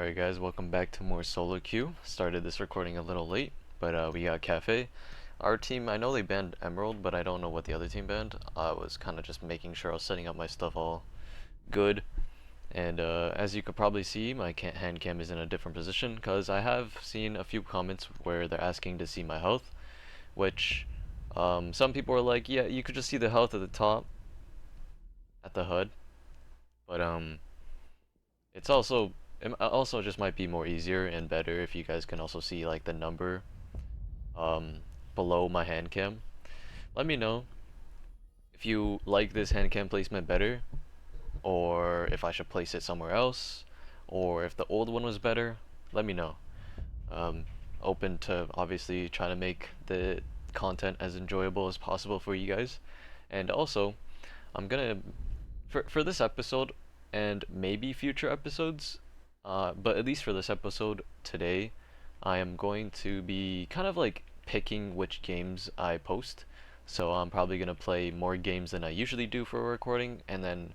Alright guys, welcome back to more solo queue. Started this recording a little late, but we got Kafe. Our team, I know they banned Emerald, but I don't know what the other team banned. I was kind of just making sure I was setting up my stuff all good. And as you could probably see, my hand cam is in a different position, because I have seen a few comments where they're asking to see my health, which some people are like, yeah, you could just see the health at the top, at the HUD, but it's also just might be more easier and better if you guys can also see like the number um, below my hand cam. Let me know if you like this hand cam placement better, or if I should place it somewhere else, or if the old one was better. Let me know. Um, Open to obviously trying to make the content as enjoyable as possible for you guys. And also, I'm gonna for this episode and maybe future episodes, but at least for this episode today, I am going to be kind of like picking which games I post. So I'm probably gonna play more games than I usually do for a recording, and then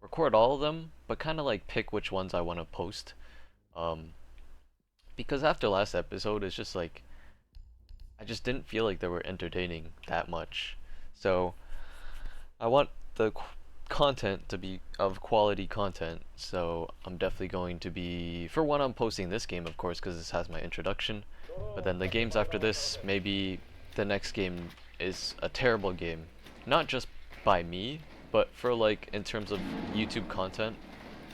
record all of them, but kind of like pick which ones I want to post. Um, because after last episode, it's just like I just didn't feel like they were entertaining that much. So I want the content to be of quality content, so I'm definitely going to be, for one, I'm posting this game of course because this has my introduction, but then the games after this, maybe the next game is a terrible game, not just by me, but for like in terms of YouTube content,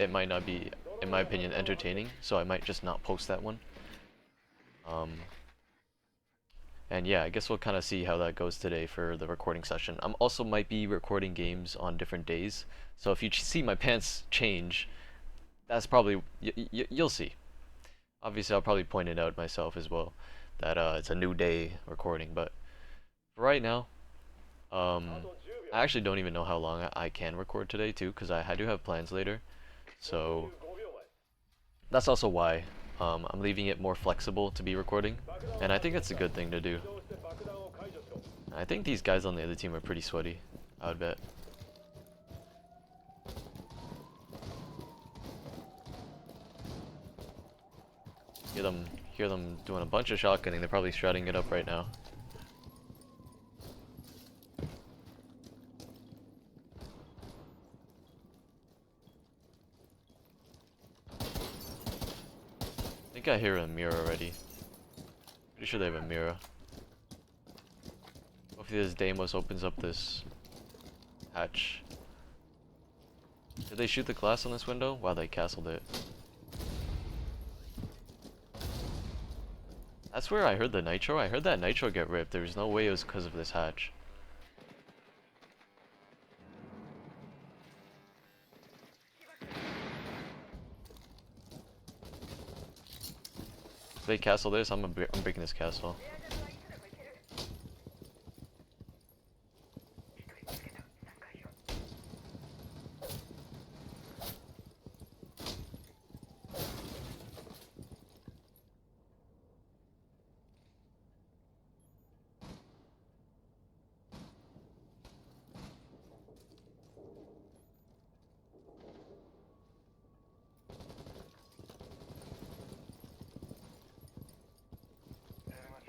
it might not be, in my opinion, entertaining, so I might just not post that one. And yeah, I guess we'll kind of see how that goes today for the recording session. I'm also might be recording games on different days, so if you see my pants change, that's probably, you'll see. Obviously, I'll probably point it out myself as well, that it's a new day recording, but for right now, I actually don't even know how long I can record today too, because I do have plans later, so that's also why I'm leaving it more flexible to be recording, and I think it's a good thing to do. I think these guys on the other team are pretty sweaty, I would bet. Hear them doing a bunch of shotgunning. They're probably shredding it up right now. I think I hear a mirror already. Pretty sure they have a mirror. Hopefully this Deimos opens up this hatch. Did they shoot the glass on this window? Wow, they castled it. That's where I heard the nitro. I heard that nitro get ripped. There's no way it was because of this hatch. If they castle this, I'm breaking this castle.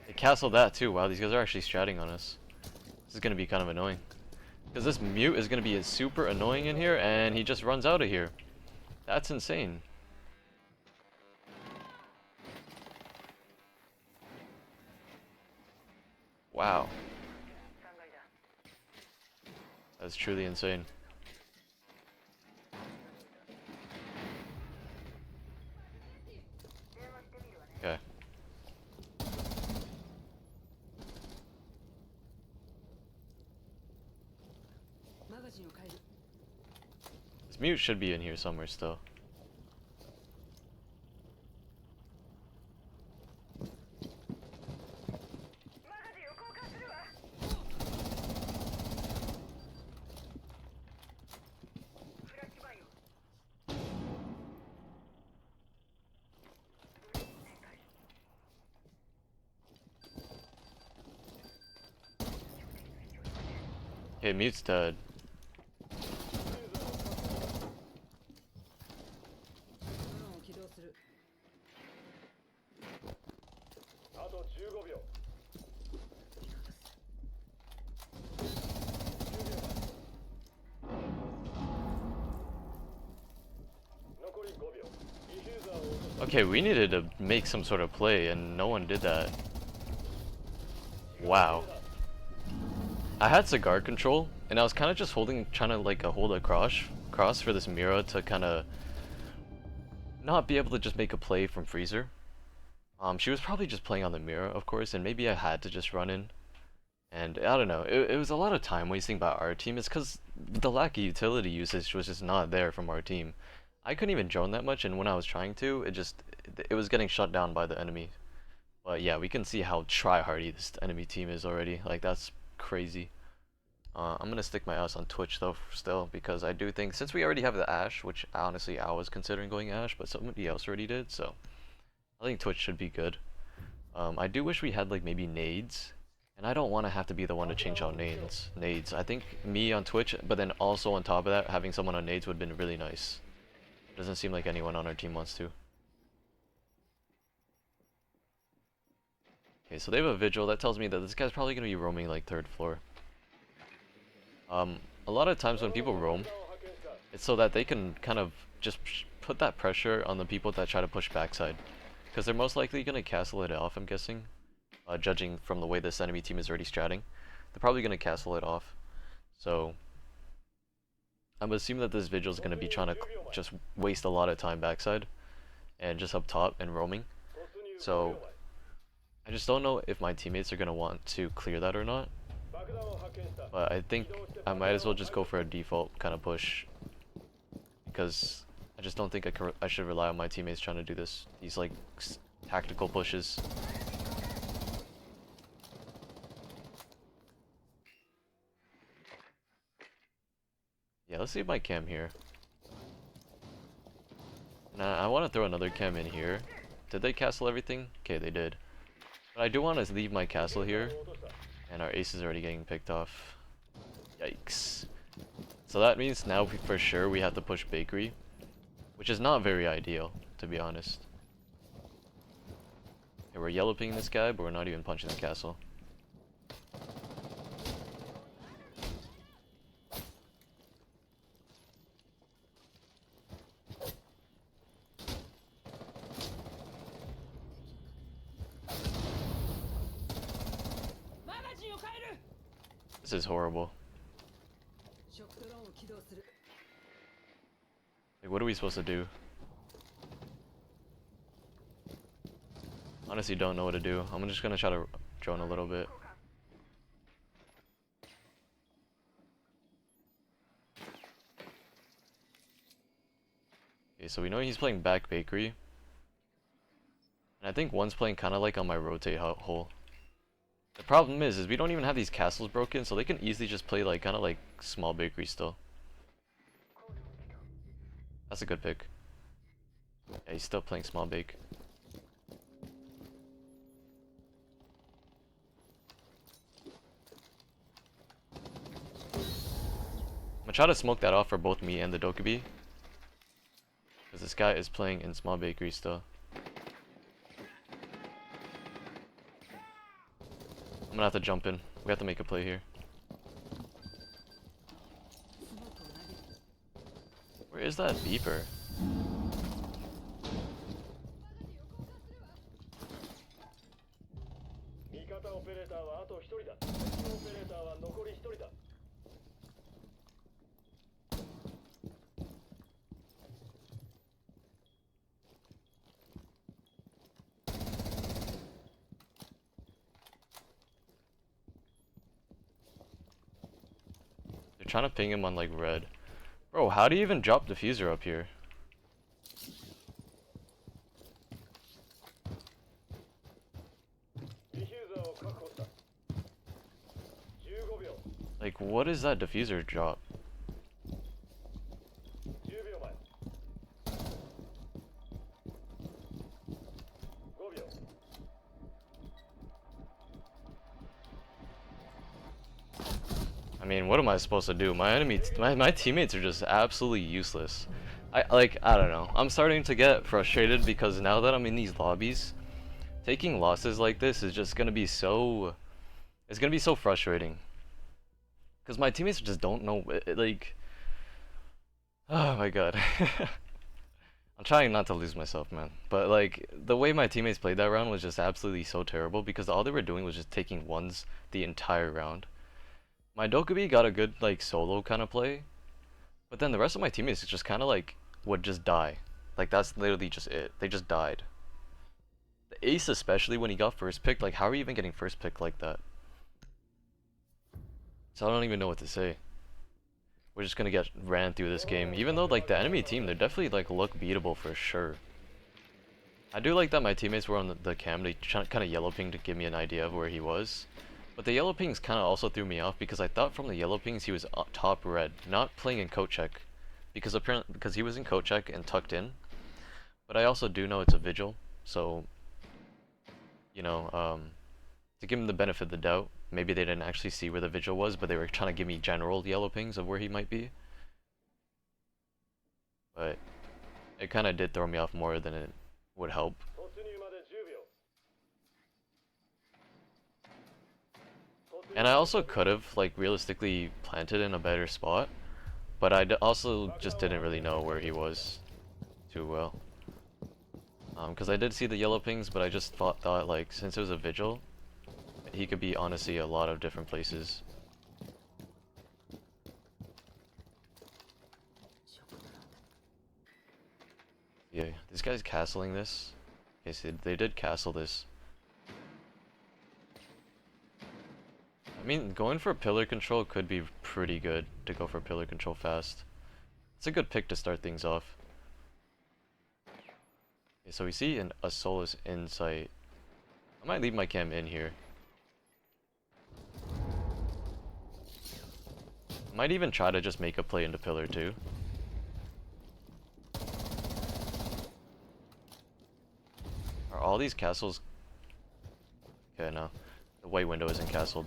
They castled that too. Wow, these guys are actually stratting on us. This is gonna be kind of annoying. Because this mute is gonna be super annoying in here, and he just runs out of here. That's insane. Wow. That's truly insane. Okay. This mute should be in here somewhere still. Okay, mute's dead. Okay, we needed to make some sort of play, and no one did that. Wow. I had cigar control, and I was kind of just trying to like hold a cross for this Mira to kind of not be able to just make a play from freezer. She was probably just playing on the Mira, of course, and maybe I had to just run in. And I don't know, it was a lot of time wasting by our team. It's because the lack of utility usage was just not there from our team. I couldn't even drone that much, and when I was trying to, it was getting shut down by the enemy. But yeah, we can see how try-hardy this enemy team is already. Like, that's crazy. I'm gonna stick my ass on Twitch though still, because I do think, since we already have the Ashe, which honestly I was considering going Ashe, but somebody else already did, so I think Twitch should be good. I do wish we had like maybe nades, and I don't want to have to be the one to change out nades. I think me on Twitch, but then also on top of that, having someone on nades would have been really nice. Doesn't seem like anyone on our team wants to. Okay, so they have a vigil. That tells me that this guy's probably going to be roaming like 3rd floor. A lot of times when people roam, it's so that they can kind of just put that pressure on the people that try to push backside. Because they're most likely going to castle it off, I'm guessing. Judging from the way this enemy team is already stratting. They're probably going to castle it off. So I'm assuming that this vigil is going to be trying to just waste a lot of time backside. And just up top and roaming. So I just don't know if my teammates are going to want to clear that or not. But I think I might as well just go for a default kind of push. Because I just don't think I should rely on my teammates trying to do these like tactical pushes. Yeah, let's leave my cam here. Nah, I want to throw another cam in here. Did they castle everything? Okay, they did. But I do want to leave my castle here. And our ace is already getting picked off. Yikes. So that means now for sure we have to push bakery. Which is not very ideal, to be honest. Okay, we're yellow pinging this guy, but we're not even punching the castle. This is horrible. Like, what are we supposed to do? Honestly, don't know what to do. I'm just gonna try to drone a little bit. Okay, so we know he's playing back bakery. And I think one's playing kind of like on my rotate hole. The problem is we don't even have these castles broken, so they can easily just play like kind of like small bakery still. That's a good pick. Yeah, he's still playing small bake. I'm gonna try to smoke that off for both me and the Dokubi. Because this guy is playing in small bakery still. I'm gonna have to jump in. We have to make a play here. Where is that beeper? They're trying to ping him on like red. Bro, how do you even drop diffuser up here? Like, what is that diffuser drop? I mean, what am I supposed to do? My teammates are just absolutely useless. I don't know. I'm starting to get frustrated because now that I'm in these lobbies, Taking losses like this is just gonna be so... It's gonna be so frustrating. Because my teammates just don't know, like... Oh my god. I'm trying not to lose myself, man. But like, the way my teammates played that round was just absolutely so terrible because all they were doing was just taking ones the entire round. My Dokubi got a good like solo kind of play, but then the rest of my teammates just kind of like would just die. Like that's literally just it. They just died. The ace especially when he got first picked, like how are you even getting first picked like that? So I don't even know what to say. We're just gonna get ran through this game, even though like the enemy team, they definitely like look beatable for sure. I do like that my teammates were on the cam, they kind of yellow ping to give me an idea of where he was. But the yellow pings kind of also threw me off because I thought from the yellow pings he was top red, not playing in coat check. Because he was in coat check and tucked in. But I also do know it's a vigil, so you know, to give him the benefit of the doubt, maybe they didn't actually see where the vigil was, but they were trying to give me general yellow pings of where he might be. But it kind of did throw me off more than it would help. And I also could have, like, realistically planted in a better spot, but I also just didn't really know where he was too well. Because I did see the yellow pings, but I just thought, like, since it was a vigil, he could be, honestly, a lot of different places. Yeah, this guy's castling this. Okay, so they did castle this. I mean, going for pillar control could be pretty good to go for pillar control fast. It's a good pick to start things off. Okay, so we see a Solus Insight. I might leave my cam in here. I might even try to just make a play into pillar too. Are all these castles... Okay, no. The white window isn't castled.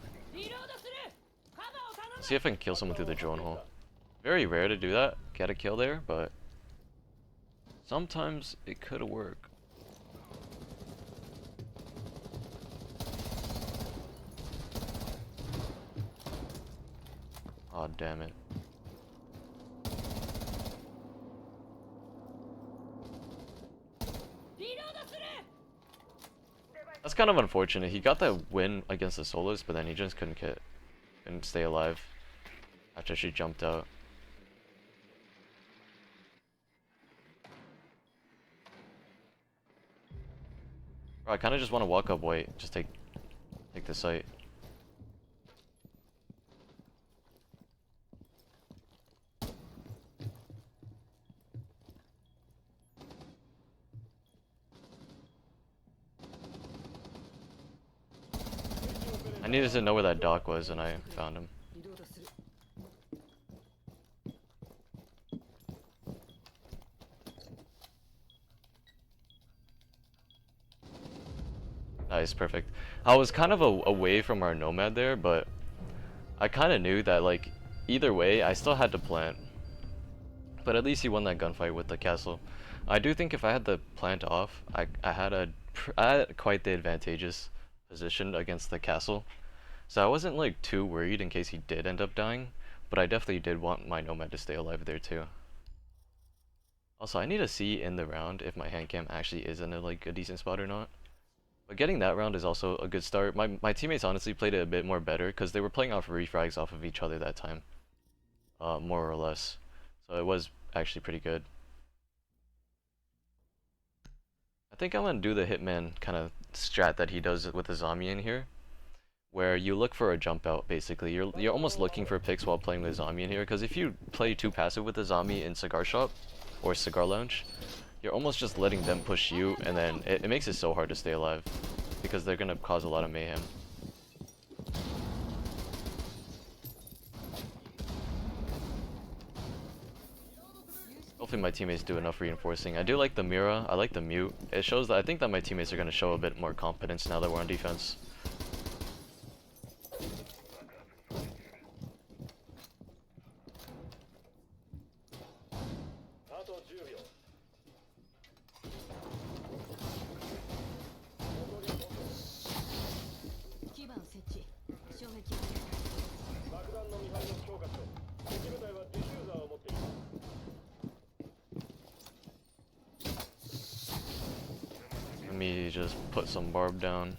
Let's see if I can kill someone through the drone hole. Very rare to do that, get a kill there, but sometimes it could work. Aw, damn it. That's kind of unfortunate. He got that win against the solos, but then he just couldn't stay alive after she jumped out. Bro, I kind of just want to walk up white, just take the site. I needed to know where that dock was, and I found him. Nice, perfect. I was kind of away from our nomad there, but I kind of knew that, like, either way, I still had to plant. But at least he won that gunfight with the castle. I do think if I had the plant off, I had quite the advantageous position against the castle. So I wasn't like too worried in case he did end up dying, but I definitely did want my nomad to stay alive there too. Also, I need to see in the round if my hand cam actually is in a decent spot or not. But getting that round is also a good start. My teammates honestly played it a bit more better because they were playing off refrags off of each other that time, more or less. So it was actually pretty good. I think I'm gonna do the hitman kind of strat that he does with the zombie in here, where you look for a jump out. Basically, you're almost looking for picks while playing with zombie in here. Because if you play too passive with the zombie in cigar shop or cigar lounge, you're almost just letting them push you, and then it makes it so hard to stay alive because they're gonna cause a lot of mayhem. Hopefully my teammates do enough reinforcing. I do like the Mira, I like the mute. It shows that I think that my teammates are gonna show a bit more confidence now that we're on defense. Let me just put some barb down.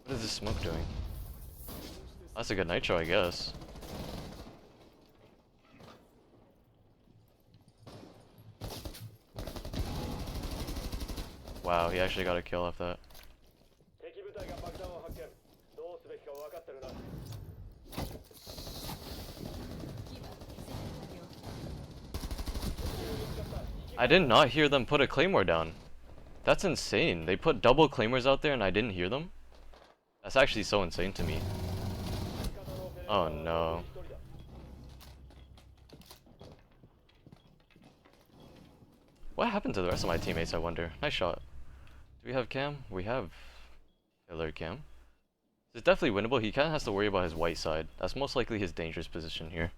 What is this smoke doing? That's a good nitro, I guess. Wow, he actually got a kill off that. I did not hear them put a claymore down. That's insane. They put double claymores out there and I didn't hear them? That's actually so insane to me. Oh no. What happened to the rest of my teammates, I wonder? Nice shot. Do we have cam? We have alert cam. It's definitely winnable. He kind of has to worry about his white side. That's most likely his dangerous position here.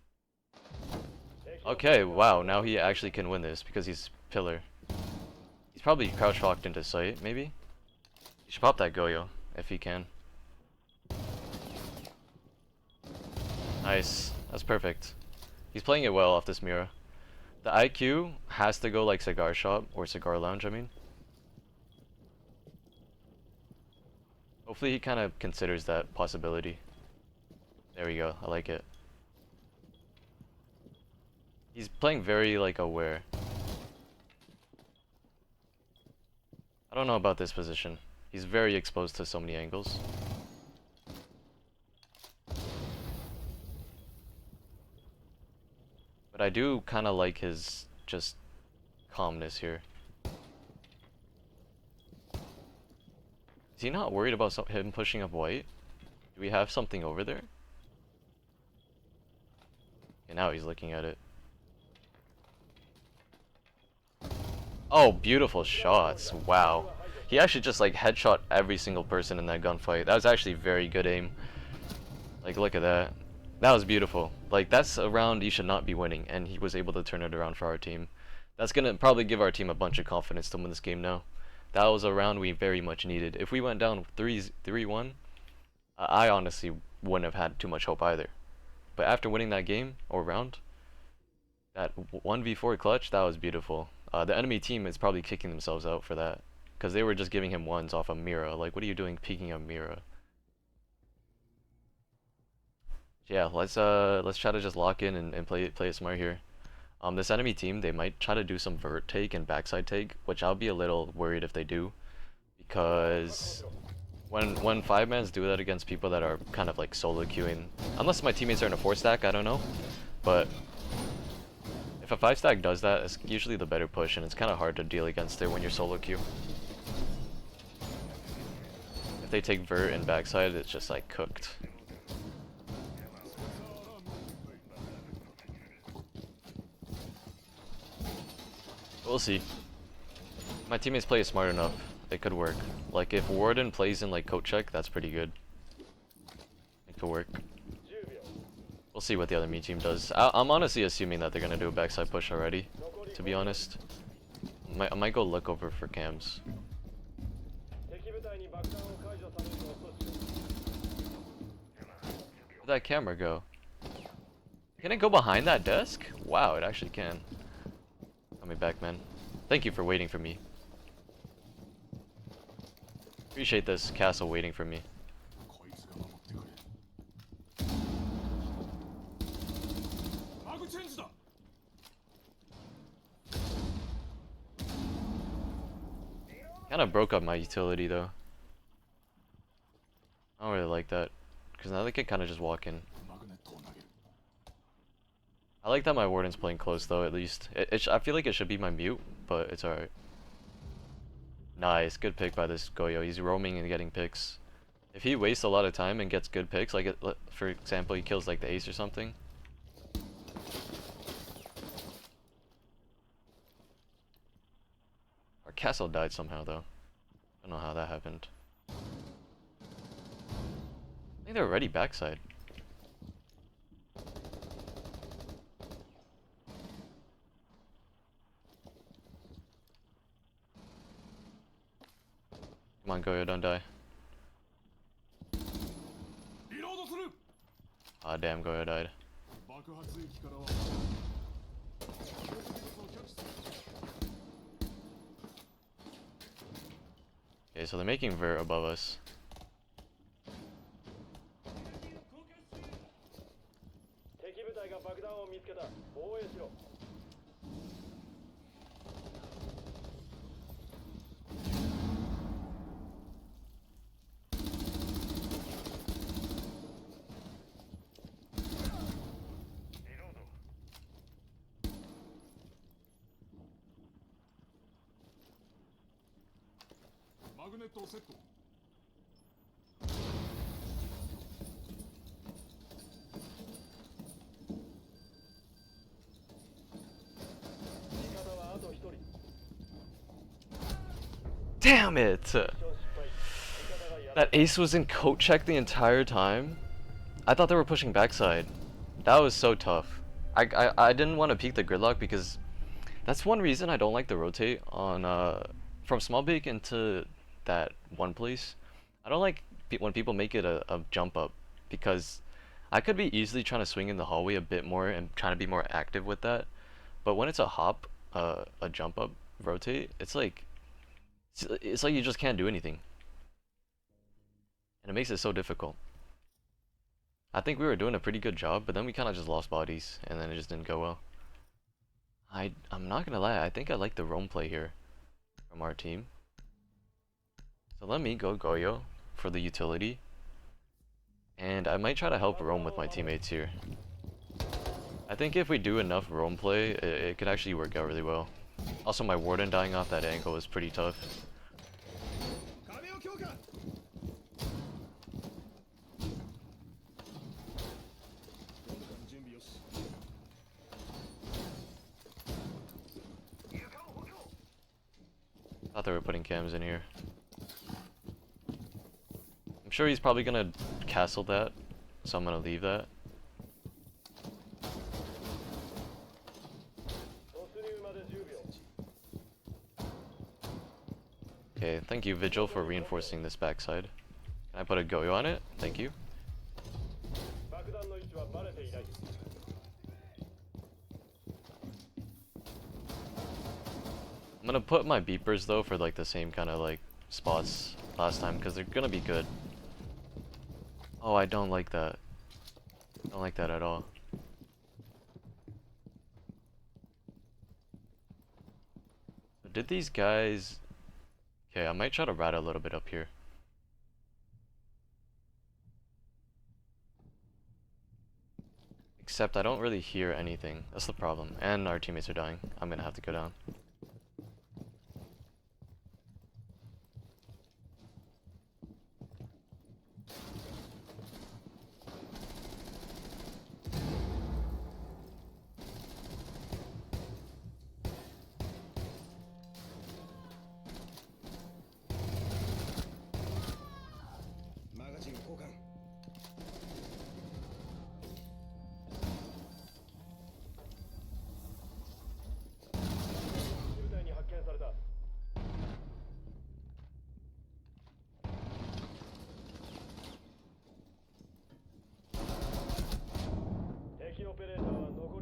Okay, wow, now he actually can win this because he's pillar. He's probably crouch locked into sight, maybe? He should pop that Goyo, if he can. Nice, that's perfect. He's playing it well off this mirror. The IQ has to go like cigar shop, or cigar lounge, I mean. Hopefully he kind of considers that possibility. There we go, I like it. He's playing very like aware. I don't know about this position. He's very exposed to so many angles. But I do kind of like his just calmness here. Is he not worried about him pushing up white? Do we have something over there? Okay, now he's looking at it. Oh, beautiful shots. Wow. He actually just like headshot every single person in that gunfight. That was actually very good aim. Like, look at that. That was beautiful. Like, that's a round you should not be winning, and he was able to turn it around for our team. That's gonna probably give our team a bunch of confidence to win this game now. That was a round we very much needed. If we went down 3-1, I honestly wouldn't have had too much hope either. But after winning that game, or round, that 1v4 clutch, that was beautiful. The enemy team is probably kicking themselves out for that, because they were just giving him ones off a Mira. Like, what are you doing peeking a Mira? Yeah, let's try to just lock in and play it smart here. This enemy team, they might try to do some vert take and backside take, which I'll be a little worried if they do, because when 5-mans do that against people that are kind of like solo queuing, unless my teammates are in a 4-stack, I don't know, but if a 5-stack does that, it's usually the better push, and it's kind of hard to deal against it when you're solo queue. If they take vert and backside, it's just like cooked. We'll see. My teammates play smart enough. It could work. Like, if Warden plays in like coat check, that's pretty good. It could work. We'll see what the other me team does. I'm honestly assuming that they're gonna do a backside push already, to be honest. I might go look over for cams. Where'd that camera go? Can it go behind that desk? Wow, it actually can. Coming back, man. Thank you for waiting for me. Appreciate this castle waiting for me. Kind of broke up my utility though. I don't really like that, because now they can kind of just walk in. I like that my warden's playing close though, at least. I feel like it should be my mute, but it's alright. Nice, good pick by this Goyo. He's roaming and getting picks. If he wastes a lot of time and gets good picks, like for example, he kills like the ace or something. Our castle died somehow though. I don't know how that happened. I think they're already backside. Come on, Goyo, don't die. Ah, damn, Goyo died. Okay, so they're making Vert above us. Damn it! That ace was in coat check the entire time. I thought they were pushing backside. That was so tough. I didn't want to peek the gridlock because that's one reason I don't like the rotate on from small bake into that one place. I don't like when people make it a jump up because I could be easily trying to swing in the hallway a bit more and trying to be more active with that. But when it's a hop, a jump up rotate, it's like you just can't do anything. And it makes it so difficult. I think we were doing a pretty good job, but then we kind of just lost bodies, and then it just didn't go well. I'm not gonna lie, I think I like the roam play here from our team. So let me go Goyo for the utility. And I might try to help roam with my teammates here. I think if we do enough roam play, it could actually work out really well. Also, my warden dying off that angle is pretty tough. Thought they were putting cams in here. I'm sure he's probably gonna castle that, so I'm gonna leave that. Okay, thank you Vigil for reinforcing this backside. Can I put a Goyo on it? Thank you. I'm gonna put my beepers though for like the same kind of like spots last time because they're gonna be good. Oh, I don't like that. Don't like that at all. Did these guys... Okay, I might try to rat a little bit up here. Except I don't really hear anything. That's the problem. And our teammates are dying. I'm gonna have to go down.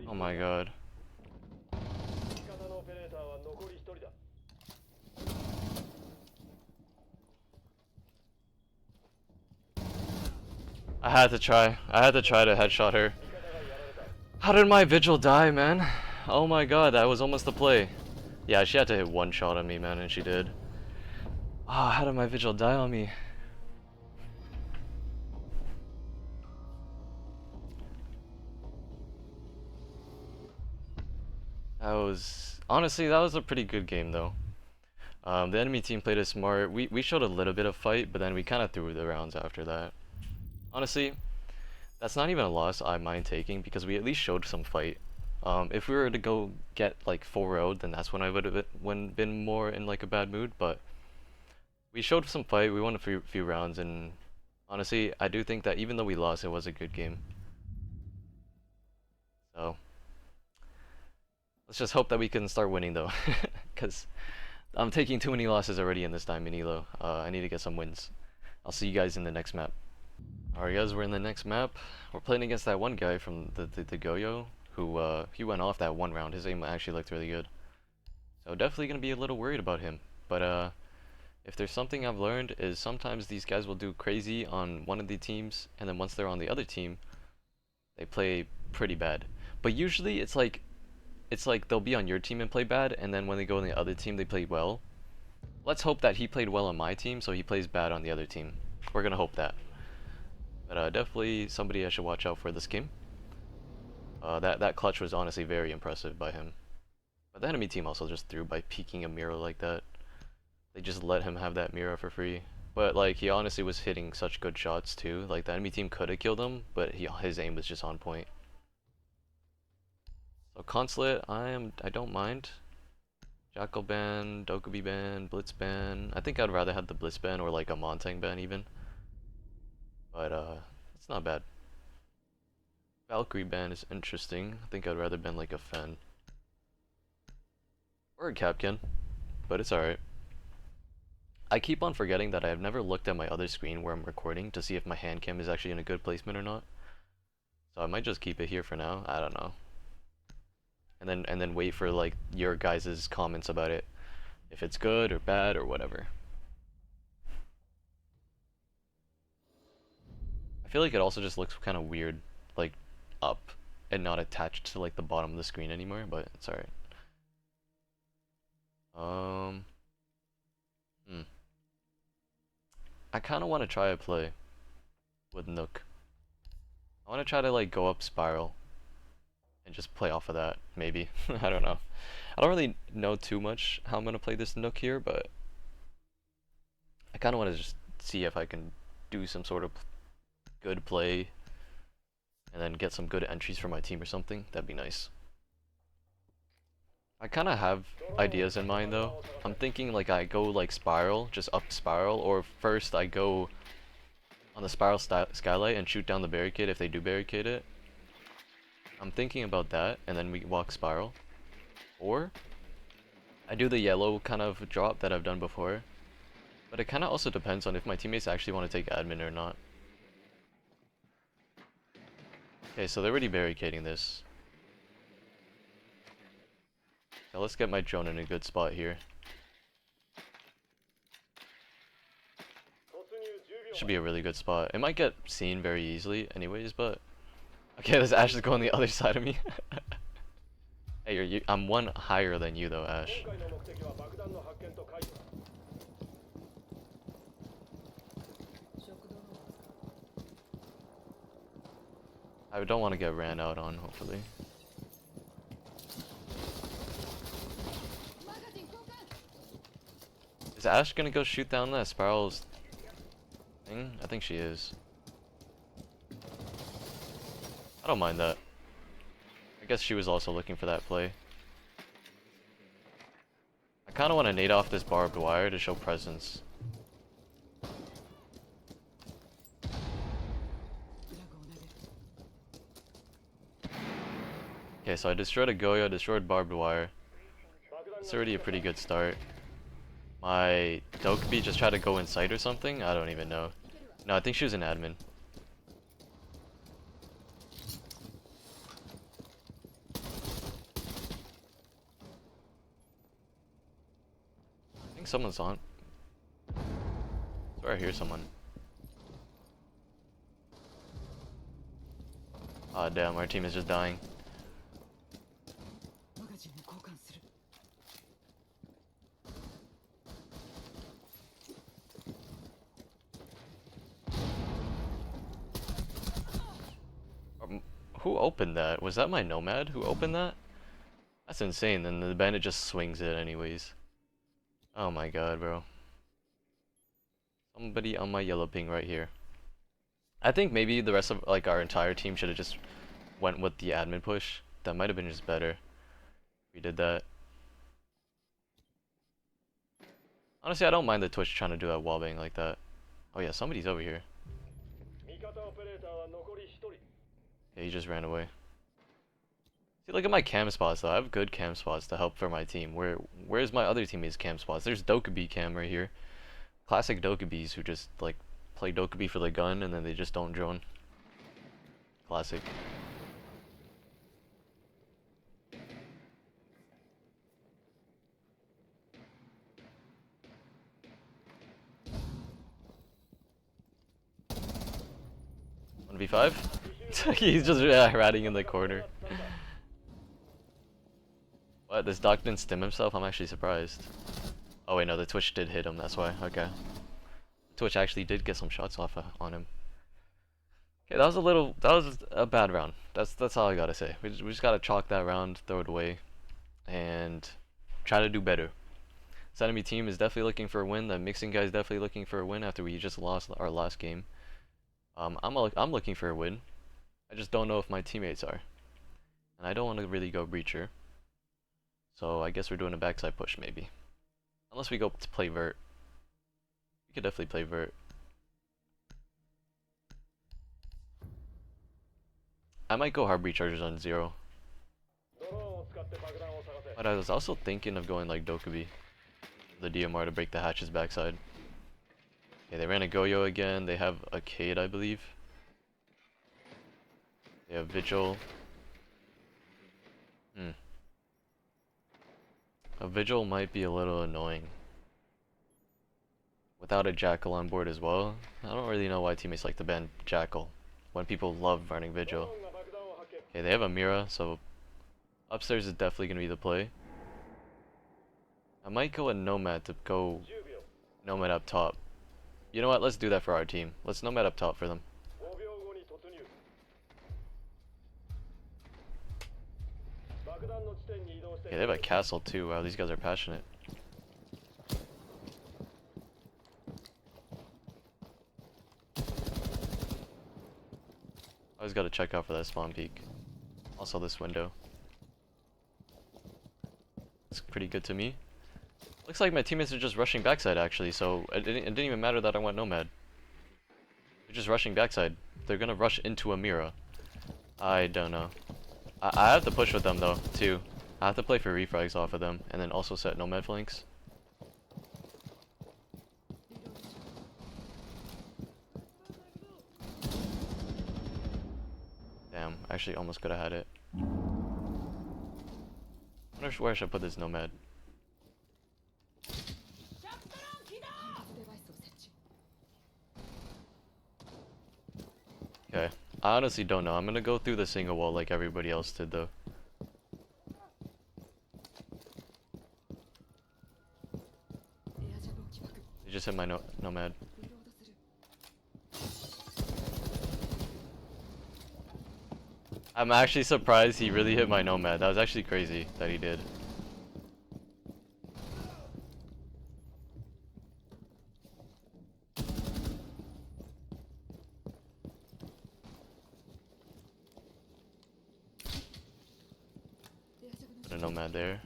Oh my god. I had to try to headshot her. How did my Vigil die, man? Oh my god, that was almost the play. Yeah, she had to hit one shot on me, man, and she did. Ah, how did my Vigil die on me? Honestly, that was a pretty good game though. The enemy team played it smart. We showed a little bit of fight, but then we kind of threw the rounds after that. Honestly, that's not even a loss I mind taking because we at least showed some fight. If we were to go get like 4-0'd, then that's when I would have been more in like a bad mood, but we showed some fight, we won a few rounds, and honestly, I do think that even though we lost, it was a good game. So, let's just hope that we can start winning though, because I'm taking too many losses already in this Diamond Elo. I need to get some wins. I'll see you guys in the next map. Alright guys, we're in the next map. We're playing against that one guy from the Goyo, who he went off that one round. His aim actually looked really good. So definitely gonna be a little worried about him. But if there's something I've learned is sometimes these guys will do crazy on one of the teams, and then once they're on the other team, they play pretty bad. But usually it's like they'll be on your team and play bad, and then when they go on the other team they play well. Let's hope that he played well on my team, so he plays bad on the other team. We're gonna hope that. But definitely somebody I should watch out for this game. That clutch was honestly very impressive by him. But the enemy team also just threw by peeking a mirror like that. They just let him have that mirror for free. But like he honestly was hitting such good shots too. Like the enemy team could have killed him, but his aim was just on point. So Consulate, I don't mind. Jackal ban, Dokubi ban, Blitz ban. I think I'd rather have the Blitz ban or like a Montang ban even. But it's not bad. Valkyrie ban is interesting. I think I'd rather ban like a Fen. Or a Capcan. But it's alright. I keep on forgetting that I have never looked at my other screen where I'm recording to see if my hand cam is actually in a good placement or not. So I might just keep it here for now. I don't know. And then wait for like your guys' comments about it, if it's good or bad or whatever. I feel like it also just looks kind of weird, like up and not attached to like the bottom of the screen anymore, but it's alright. I kind of want to try a play with Nook. I want to try to like go up spiral and just play off of that, maybe. I don't know. I don't really know too much how I'm going to play this Nook here, but I kind of want to just see if I can do some sort of good play and then get some good entries for my team or something. That'd be nice. I kind of have ideas in mind though. I'm thinking like I go like spiral, just up spiral, or first I go on the spiral skylight and shoot down the barricade if they do barricade it. I'm thinking about that, and then we walk spiral. Or I do the yellow kind of drop that I've done before. But it kind of also depends on if my teammates actually want to take admin or not. Okay, so they're already barricading this. So let's get my drone in a good spot here. Should be a really good spot. It might get seen very easily anyways, but... Okay, this Ash is going the other side of me. Hey, I'm one higher than you though, Ash. I don't want to get ran out on, hopefully. Is Ash gonna go shoot down that spiral's thing? I think she is. I don't mind that. I guess she was also looking for that play. I kind of want to nade off this barbed wire to show presence. Okay, so I destroyed a Goyo, destroyed barbed wire. It's already a pretty good start. My Dokubi just tried to go inside or something? I don't even know. No, I think she was an admin. I think someone's on. I swear I hear someone. Ah, damn, our team is just dying. Who opened that? Was that my Nomad who opened that? That's insane, then the bandit just swings it anyways. Oh my god, bro. Somebody on my yellow ping right here. I think maybe the rest of like our entire team should have just went with the admin push. That might have been just better. We did that. Honestly, I don't mind the Twitch trying to do that wallbang like that. Oh yeah, somebody's over here. Yeah, he just ran away. See, look at my cam spots though. I have good cam spots to help for my team. Where's my other teammates' cam spots? There's Dokubi cam right here. Classic Dokubis who just like play Dokubi for the gun and then they just don't drone. Classic. V5? He's just ratting in the corner. What? This Doc didn't stim himself? I'm actually surprised. Oh wait, no, the Twitch did hit him, that's why. Okay. Twitch actually did get some shots off on him. Okay, that was a bad round. That's all I gotta say. We just gotta chalk that round, throw it away, and try to do better. This enemy team is definitely looking for a win. The mixing guy is definitely looking for a win after we just lost our last game. I'm looking for a win. I just don't know if my teammates are. And I don't want to really go breacher. So I guess we're doing a backside push maybe. Unless we go to play vert. We could definitely play vert. I might go hard recharges on 0. But I was also thinking of going like Dokubi. The DMR to break the hatches backside. Okay, they ran a Goyo again. They have a Cade, I believe. They have Vigil. A Vigil might be a little annoying. Without a Jackal on board as well. I don't really know why teammates like to ban Jackal when people love running Vigil. Okay, they have a Mira, so upstairs is definitely going to be the play. I might go a Nomad to go Nomad up top. You know what, let's do that for our team. Let's Nomad up top for them. Okay, they have a castle too. Wow, these guys are passionate. Always gotta check out for that spawn peak. Also this window. It's pretty good to me. Looks like my teammates are just rushing backside actually, so it didn't even matter that I went Nomad. They're just rushing backside. They're gonna rush into a Mira. I don't know. I have to push with them though, too. I have to play for refrags off of them, and then also set Nomad flanks. Damn, I actually almost could have had it. I wonder where I should put this Nomad. Okay, I honestly don't know. I'm gonna go through the single wall like everybody else did though. They just hit my Nomad. I'm actually surprised he really hit my Nomad. That was actually crazy that he did. Put a Nomad there.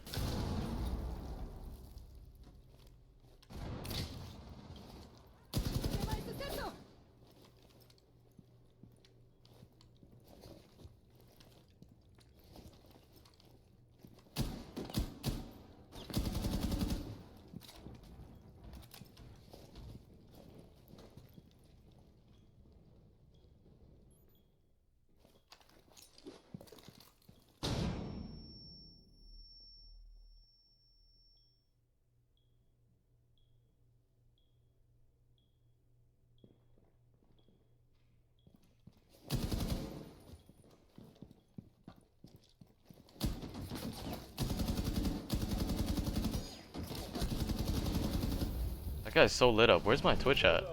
That guy's so lit up. Where's my Twitch at?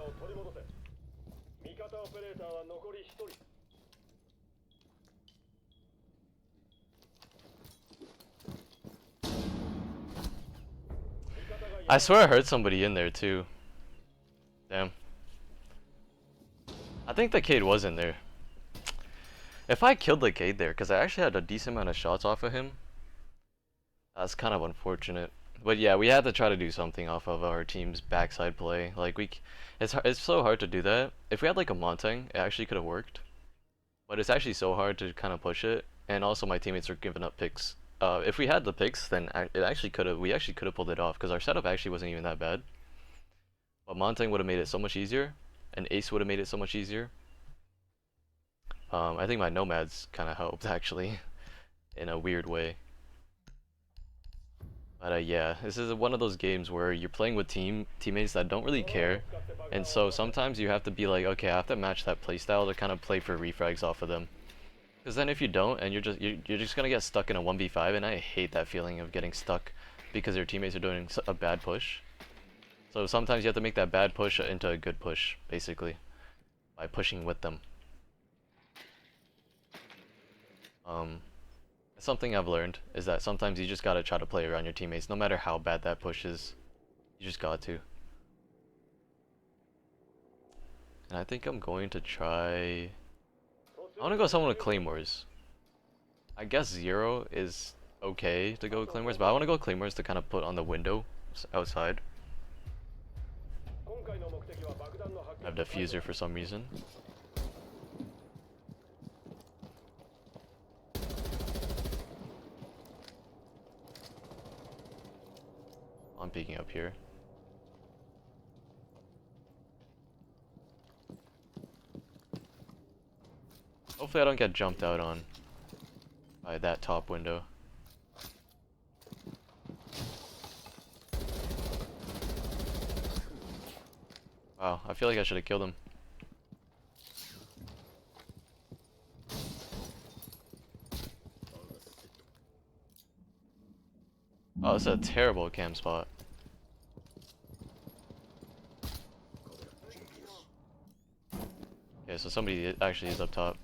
I swear I heard somebody in there too. Damn. I think the Cade was in there. If I killed the Cade there, because I actually had a decent amount of shots off of him, that's kind of unfortunate. But yeah, we had to try to do something off of our team's backside play. Like it's so hard to do that. If we had like a Montang, it actually could have worked. But it's actually so hard to kind of push it, and also my teammates are giving up picks. If we had the picks, then we actually could have pulled it off because our setup actually wasn't even that bad. But Montang would have made it so much easier, and Ace would have made it so much easier. I think my nomads kind of helped actually, in a weird way. But yeah, this is one of those games where you're playing with teammates that don't really care, and so sometimes you have to be like, okay, I have to match that playstyle to kind of play for refrags off of them. Because then if you don't, and you're just gonna get stuck in a 1v5, and I hate that feeling of getting stuck because your teammates are doing a bad push. So sometimes you have to make that bad push into a good push, basically, by pushing with them. Something I've learned is that sometimes you just gotta try to play around your teammates, no matter how bad that push is. You just got to. And I think I'm going to try... I want to go someone with Claymores. I guess Zero is okay to go with Claymores, but I want to go with Claymores to kind of put on the window outside. I have Diffuser for some reason. I'm peeking up here. Hopefully I don't get jumped out on by that top window. Wow, I feel like I should have killed him. Oh, this is a terrible cam spot. Okay, so somebody actually is up top.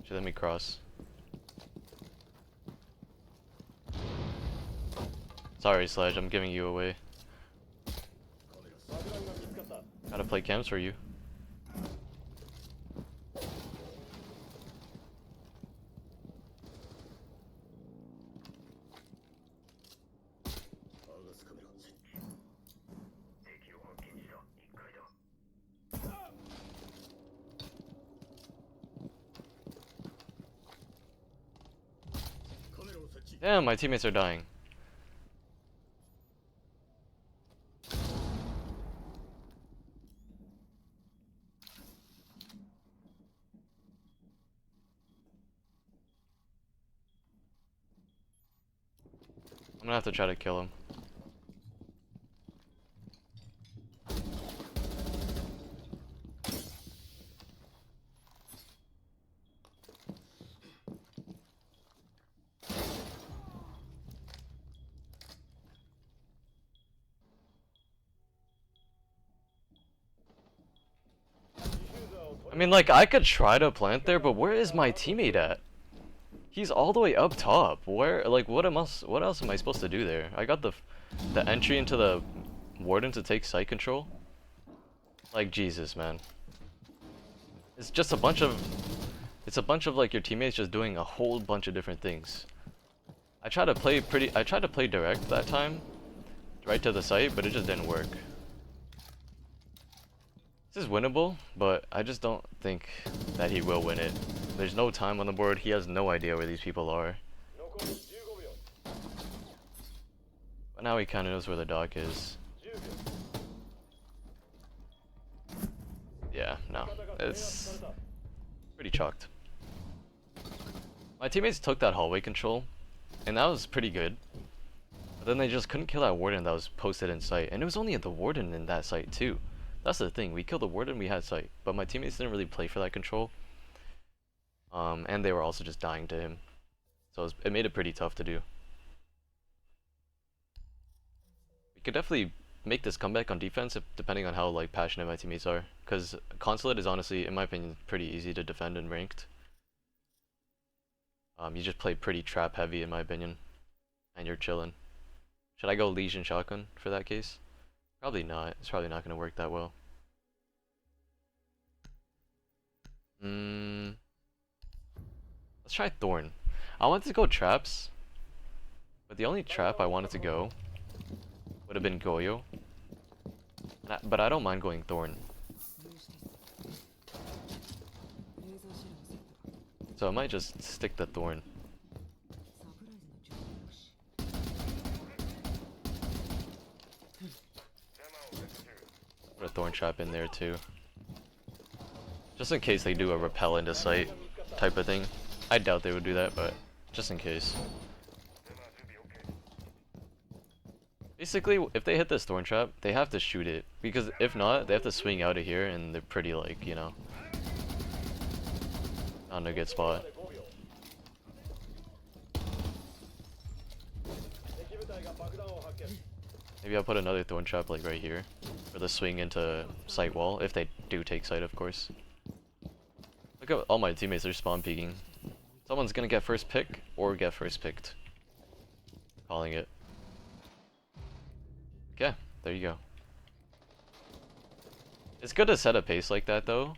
Should let me cross. Sorry, Sledge, I'm giving you away. Gotta play cams for you. Damn, my teammates are dying. I'm gonna have to try to kill him. I mean, like, I could try to plant there, but where is my teammate at? He's all the way up top. Where, like, what else am I supposed to do there? I got the entry into the warden to take site control. Like, Jesus, man. It's just a bunch of like your teammates just doing a whole bunch of different things. I tried to play direct that time, right to the site, but it just didn't work. This is winnable, but I just don't think that he will win it. There's no time on the board, he has no idea where these people are. But now he kinda knows where the dock is. Yeah, no. It's pretty chalked. My teammates took that hallway control, and that was pretty good. But then they just couldn't kill that warden that was posted in sight, and it was only the warden in that site too. That's the thing, we killed the warden, we had sight, but my teammates didn't really play for that control. And they were also just dying to him. So it made it pretty tough to do. We could definitely make this comeback on defense depending on how like passionate my teammates are. Because Consulate is honestly, in my opinion, pretty easy to defend in ranked. You just play pretty trap heavy in my opinion. And you're chilling. Should I go Legion Shotgun for that case? Probably not. It's probably not going to work that well. Let's try Thorn. I wanted to go traps, but the only trap I wanted to go would have been Goyo. But I don't mind going Thorn. So I might just stick the Thorn. Put a Thorn trap in there too. Just in case they do a repel into sight type of thing. I doubt they would do that, but just in case. Basically, if they hit this Thorn trap, they have to shoot it. Because if not, they have to swing out of here and they're pretty like, you know, not in a good spot. Maybe I'll put another Thorn trap like right here. For the swing into sight wall, if they do take sight, of course. Look at all my teammates are spawn peeking. Someone's gonna get first pick or get first picked. Calling it. Yeah, there you go. It's good to set a pace like that though.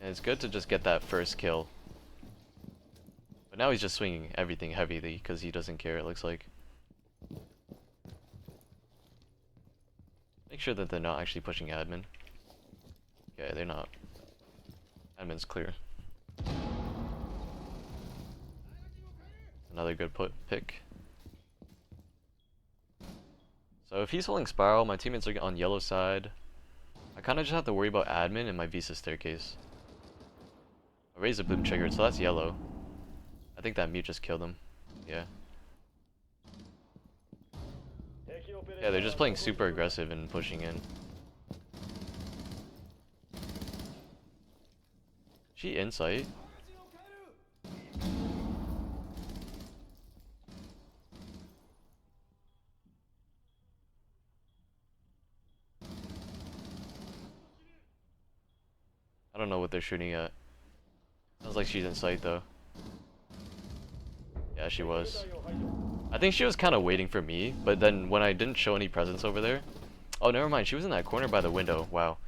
And it's good to just get that first kill. But now he's just swinging everything heavily because he doesn't care, it looks like. Make sure that they're not actually pushing admin. Okay, they're not. Admin's clear. Another good pick. So if he's holding Spiral, my teammates are on yellow side. I kind of just have to worry about admin and my Visa staircase. I raised a boom triggered, so that's yellow. I think that mute just killed him. Yeah. Yeah, they're just playing super aggressive and pushing in. She insight. I don't know what they're shooting at. Sounds like she's in sight though. Yeah, she was. I think she was kind of waiting for me, but then when I didn't show any presence over there. Oh, never mind. She was in that corner by the window. Wow.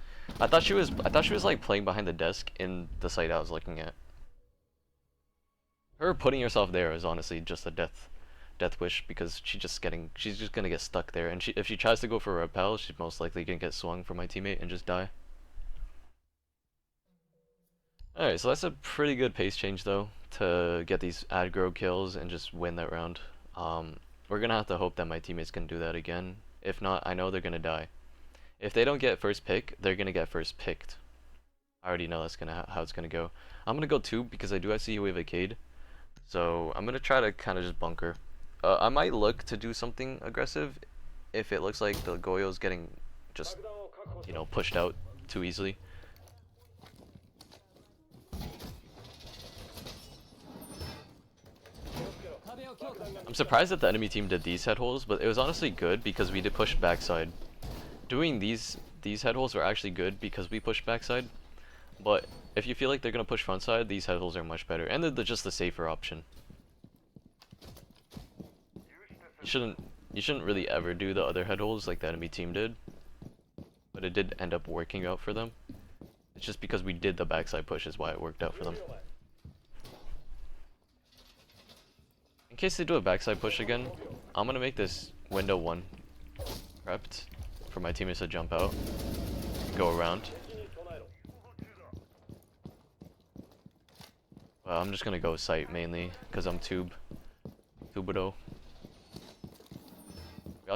I thought she was like playing behind the desk in the site I was looking at. Her putting herself there is honestly just a death wish because she's just gonna get stuck there, and if she tries to go for a repel, she's most likely gonna get swung from my teammate and just die. Alright, so that's a pretty good pace change though, to get these aggro kills and just win that round. We're gonna have to hope that my teammates can do that again. If not, I know they're gonna die. If they don't get first pick, they're gonna get first picked. I already know that's how it's gonna go. I'm gonna go 2 because I do see we have a Cade. So I'm gonna try to kind of just bunker. I might look to do something aggressive if it looks like the Goyo's getting just, you know, pushed out too easily. I'm surprised that the enemy team did these head holes, but it was honestly good because we did push backside. Doing these head holes are actually good because we push backside, but if you feel like they're gonna push frontside, these head holes are much better, and they're just the safer option. You shouldn't really ever do the other head holes like the enemy team did, but it did end up working out for them. It's just because we did the backside push is why it worked out for them. In case they do a backside push again, I'm gonna make this window 1 prepped for my teammates to jump out, go around. Well, I'm just gonna go sight mainly because I'm tubedo. We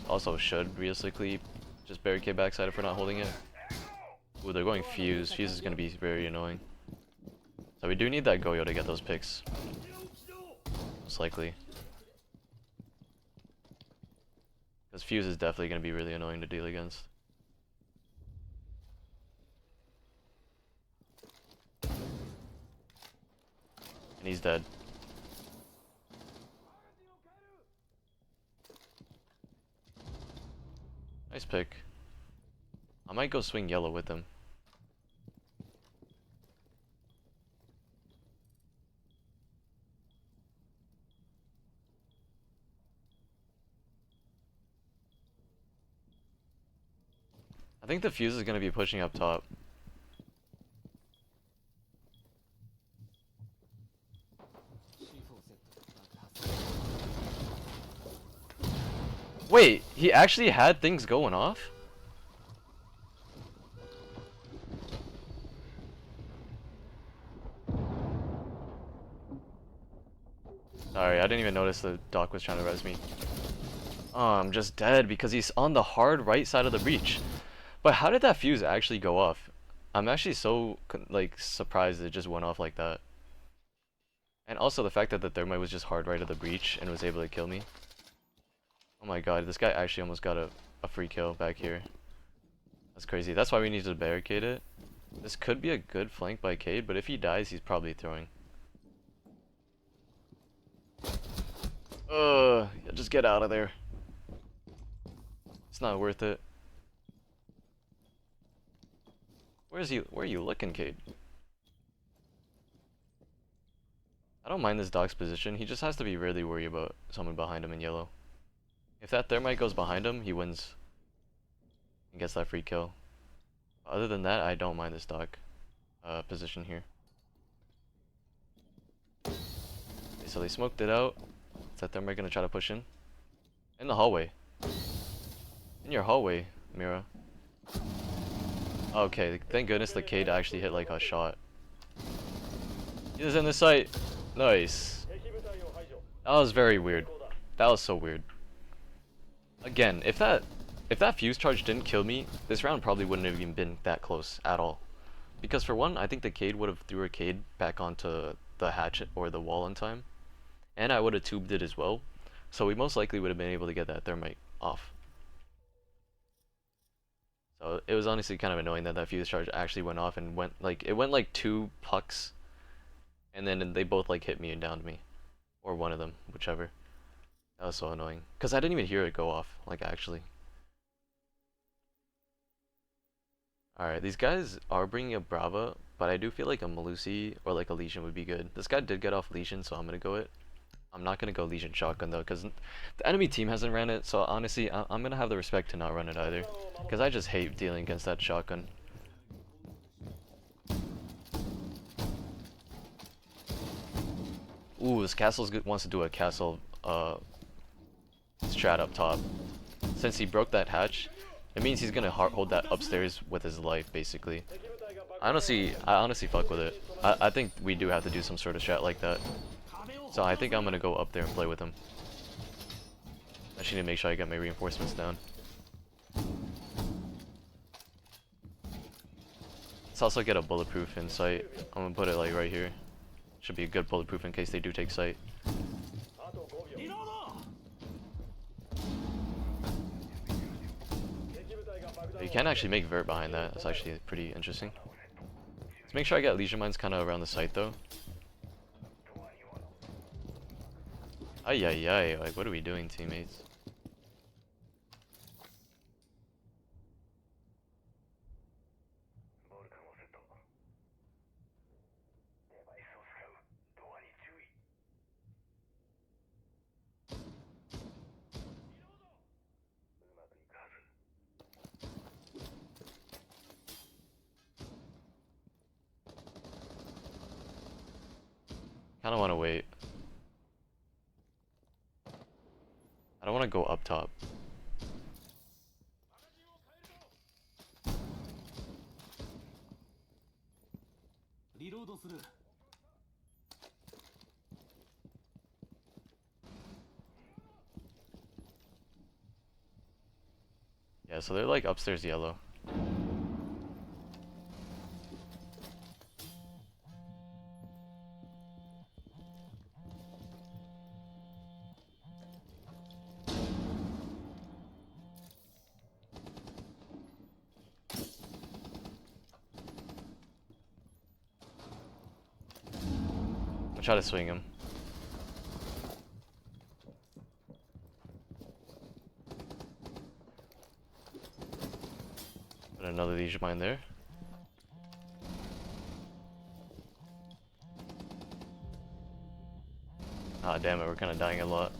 also should realistically just barricade backside if we're not holding it. Ooh, they're going fuse. Fuse is gonna be very annoying. So we do need that Goyo to get those picks. Most likely. Because fuse is definitely going to be really annoying to deal against. And he's dead. Nice pick. I might go swing yellow with him. I think the fuse is going to be pushing up top. Wait, he actually had things going off? Sorry, I didn't even notice the doc was trying to res me. Oh, I'm just dead because he's on the hard right side of the breach. But how did that fuse actually go off? I'm actually so like surprised it just went off like that. And also the fact that the thermite was just hard right of the breach and was able to kill me. Oh my god, this guy actually almost got a free kill back here. That's crazy. That's why we need to barricade it. This could be a good flank by Cade, but if he dies, he's probably throwing. Just get out of there. It's not worth it. Where are you looking, Cade? I don't mind this dog's position. He just has to be really worried about someone behind him in yellow. If that thermite goes behind him, he wins and gets that free kill. Other than that, I don't mind this dog position here. Okay, so they smoked it out. Is that thermite gonna try to push in? In the hallway. In your hallway, Mira. Okay, thank goodness the Cade actually hit like a shot. He was in the site. Nice. That was very weird. That was so weird. Again, if that fuse charge didn't kill me, this round probably wouldn't have even been that close at all. Because for one, I think the Cade would have threw a Cade back onto the hatchet or the wall in time. And I would have tubed it as well. So we most likely would have been able to get that thermite off. So it was honestly kind of annoying that that fuse charge actually went off and went like 2 pucks. And then they both like hit me and downed me. Or one of them, whichever. That was so annoying. Because I didn't even hear it go off, like actually. Alright, these guys are bringing up Brava, but I do feel like a Melusi or like a Legion would be good. This guy did get off Legion, so I'm gonna go it. I'm not gonna go Legion Shotgun though, because the enemy team hasn't ran it, so honestly, I'm gonna have the respect to not run it either. Because I just hate dealing against that shotgun. Ooh, this castle wants to do a castle strat up top. Since he broke that hatch, it means he's gonna hold that upstairs with his life, basically. I honestly fuck with it. I think we do have to do some sort of strat like that. So I think I'm gonna go up there and play with him. I just need to make sure I get my reinforcements down. Let's also get a bulletproof in sight. I'm gonna put it like right here. Should be a good bulletproof in case they do take sight. You can actually make vert behind that. That's actually pretty interesting. Let's make sure I get leisure mines kind of around the site though. Ay ay ay, like what are we doing, teammates? Kinda wanna wait. I don't wanna go up top. Yeah, so they're like upstairs yellow. I'll try to swing him. Put another leisure mine there. Ah, damn it, we're kind of dying a lot.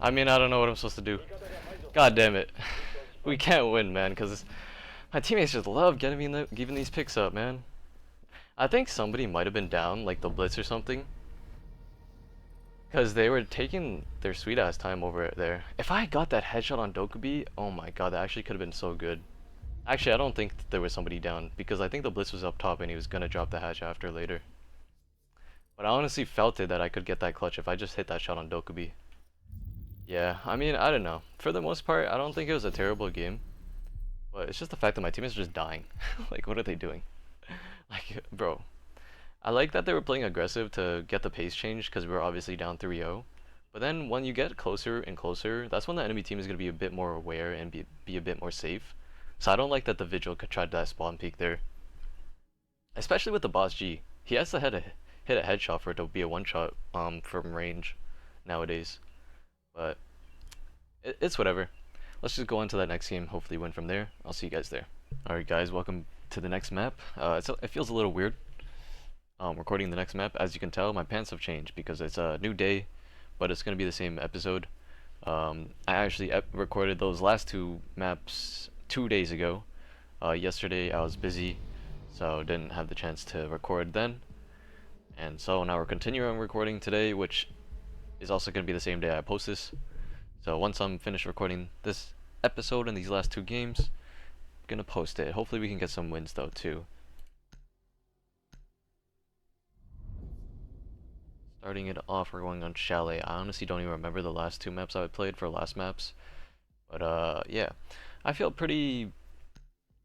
I mean, I don't know what I'm supposed to do. God damn it. We can't win, man, because my teammates just love giving these picks up, man. I think somebody might have been down, like the Blitz or something. Because they were taking their sweet ass time over it there. If I got that headshot on Dokubi, oh my god, that actually could have been so good. Actually, I don't think there was somebody down, because I think the Blitz was up top and he was gonna drop the hatch after later. But I honestly felt it that I could get that clutch if I just hit that shot on Dokubi. Yeah, I mean, I don't know. For the most part, I don't think it was a terrible game. But it's just the fact that my teammates are just dying. Like, what are they doing? Like, bro. I like that they were playing aggressive to get the pace change because we were obviously down 3-0. But then when you get closer and closer, that's when the enemy team is going to be a bit more aware and be a bit more safe. So I don't like that the Vigil could try that spawn peek there. Especially with the Boss G. He has to hit a headshot for it to be a one-shot from range nowadays. But it's whatever. Let's just go on to that next game, hopefully win from there. I'll see you guys there. Alright guys, welcome to the next map. It feels a little weird recording the next map. As you can tell, my pants have changed because it's a new day, but it's going to be the same episode. I actually recorded those last two maps 2 days ago. Yesterday I was busy, so didn't have the chance to record then. And so now we're continuing recording today, which is also going to be the same day I post this. So once I'm finished recording this episode and these last two games, I'm gonna post it. Hopefully we can get some wins though too. Starting it off, we're going on Chalet. I honestly don't even remember the last two maps I played for last maps. But yeah. I feel pretty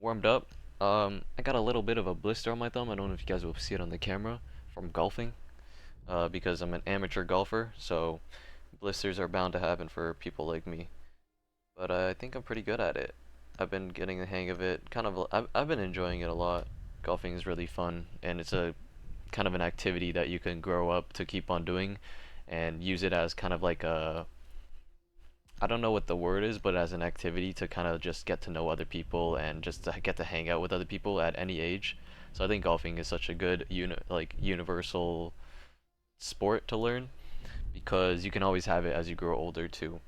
warmed up. I got a little bit of a blister on my thumb. I don't know if you guys will see it on the camera from golfing. Because I'm an amateur golfer, so blisters are bound to happen for people like me. But I think I'm pretty good at it. I've been getting the hang of it. I've been enjoying it a lot. Golfing is really fun, and it's a kind of an activity that you can grow up to keep on doing and use it as kind of like a, I don't know what the word is, but as an activity to kind of just get to know other people and just to get to hang out with other people at any age. So I think golfing is such a good universal sport to learn, because you can always have it as you grow older too.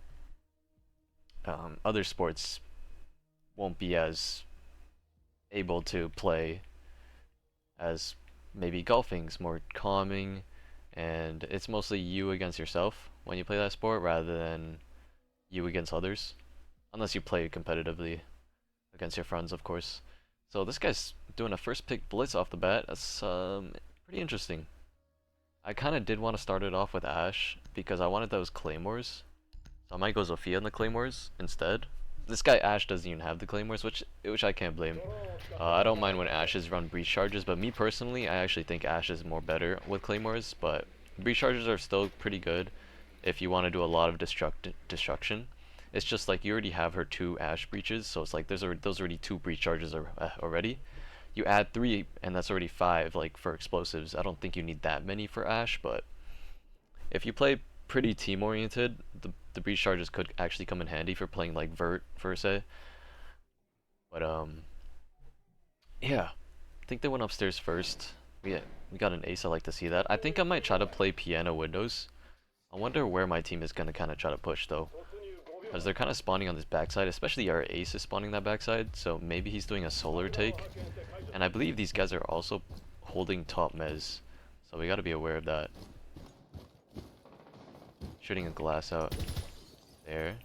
Other sports won't be as able to play as maybe golfing's more calming, and it's mostly you against yourself when you play that sport rather than you against others, unless you play competitively against your friends, of course. So this guy's doing a first pick blitz off the bat. That's pretty interesting. I kind of did want to start it off with Ash because I wanted those claymores. So I might go Zofia in the claymores instead. This guy Ash doesn't even have the claymores, which I can't blame. I don't mind when Ashes run breach charges, but me personally, I actually think Ash is more better with claymores. But breach charges are still pretty good if you want to do a lot of destruction. It's just like you already have her 2 Ash breaches, so it's like those already 2 breach charges already. You add 3 and that's already 5 like for explosives. I don't think you need that many for Ash, but if you play pretty team oriented, the breach charges could actually come in handy for playing like Vert per se. But yeah, I think they went upstairs first. We got an ace. I like to see that. I think I might try to play piano windows. I wonder where my team is gonna kind of try to push though, because they're kind of spawning on this backside, especially our ace is spawning that backside, so maybe he's doing a solar take. And I believe these guys are also holding top mez, so we gotta be aware of that. Shooting a glass out there.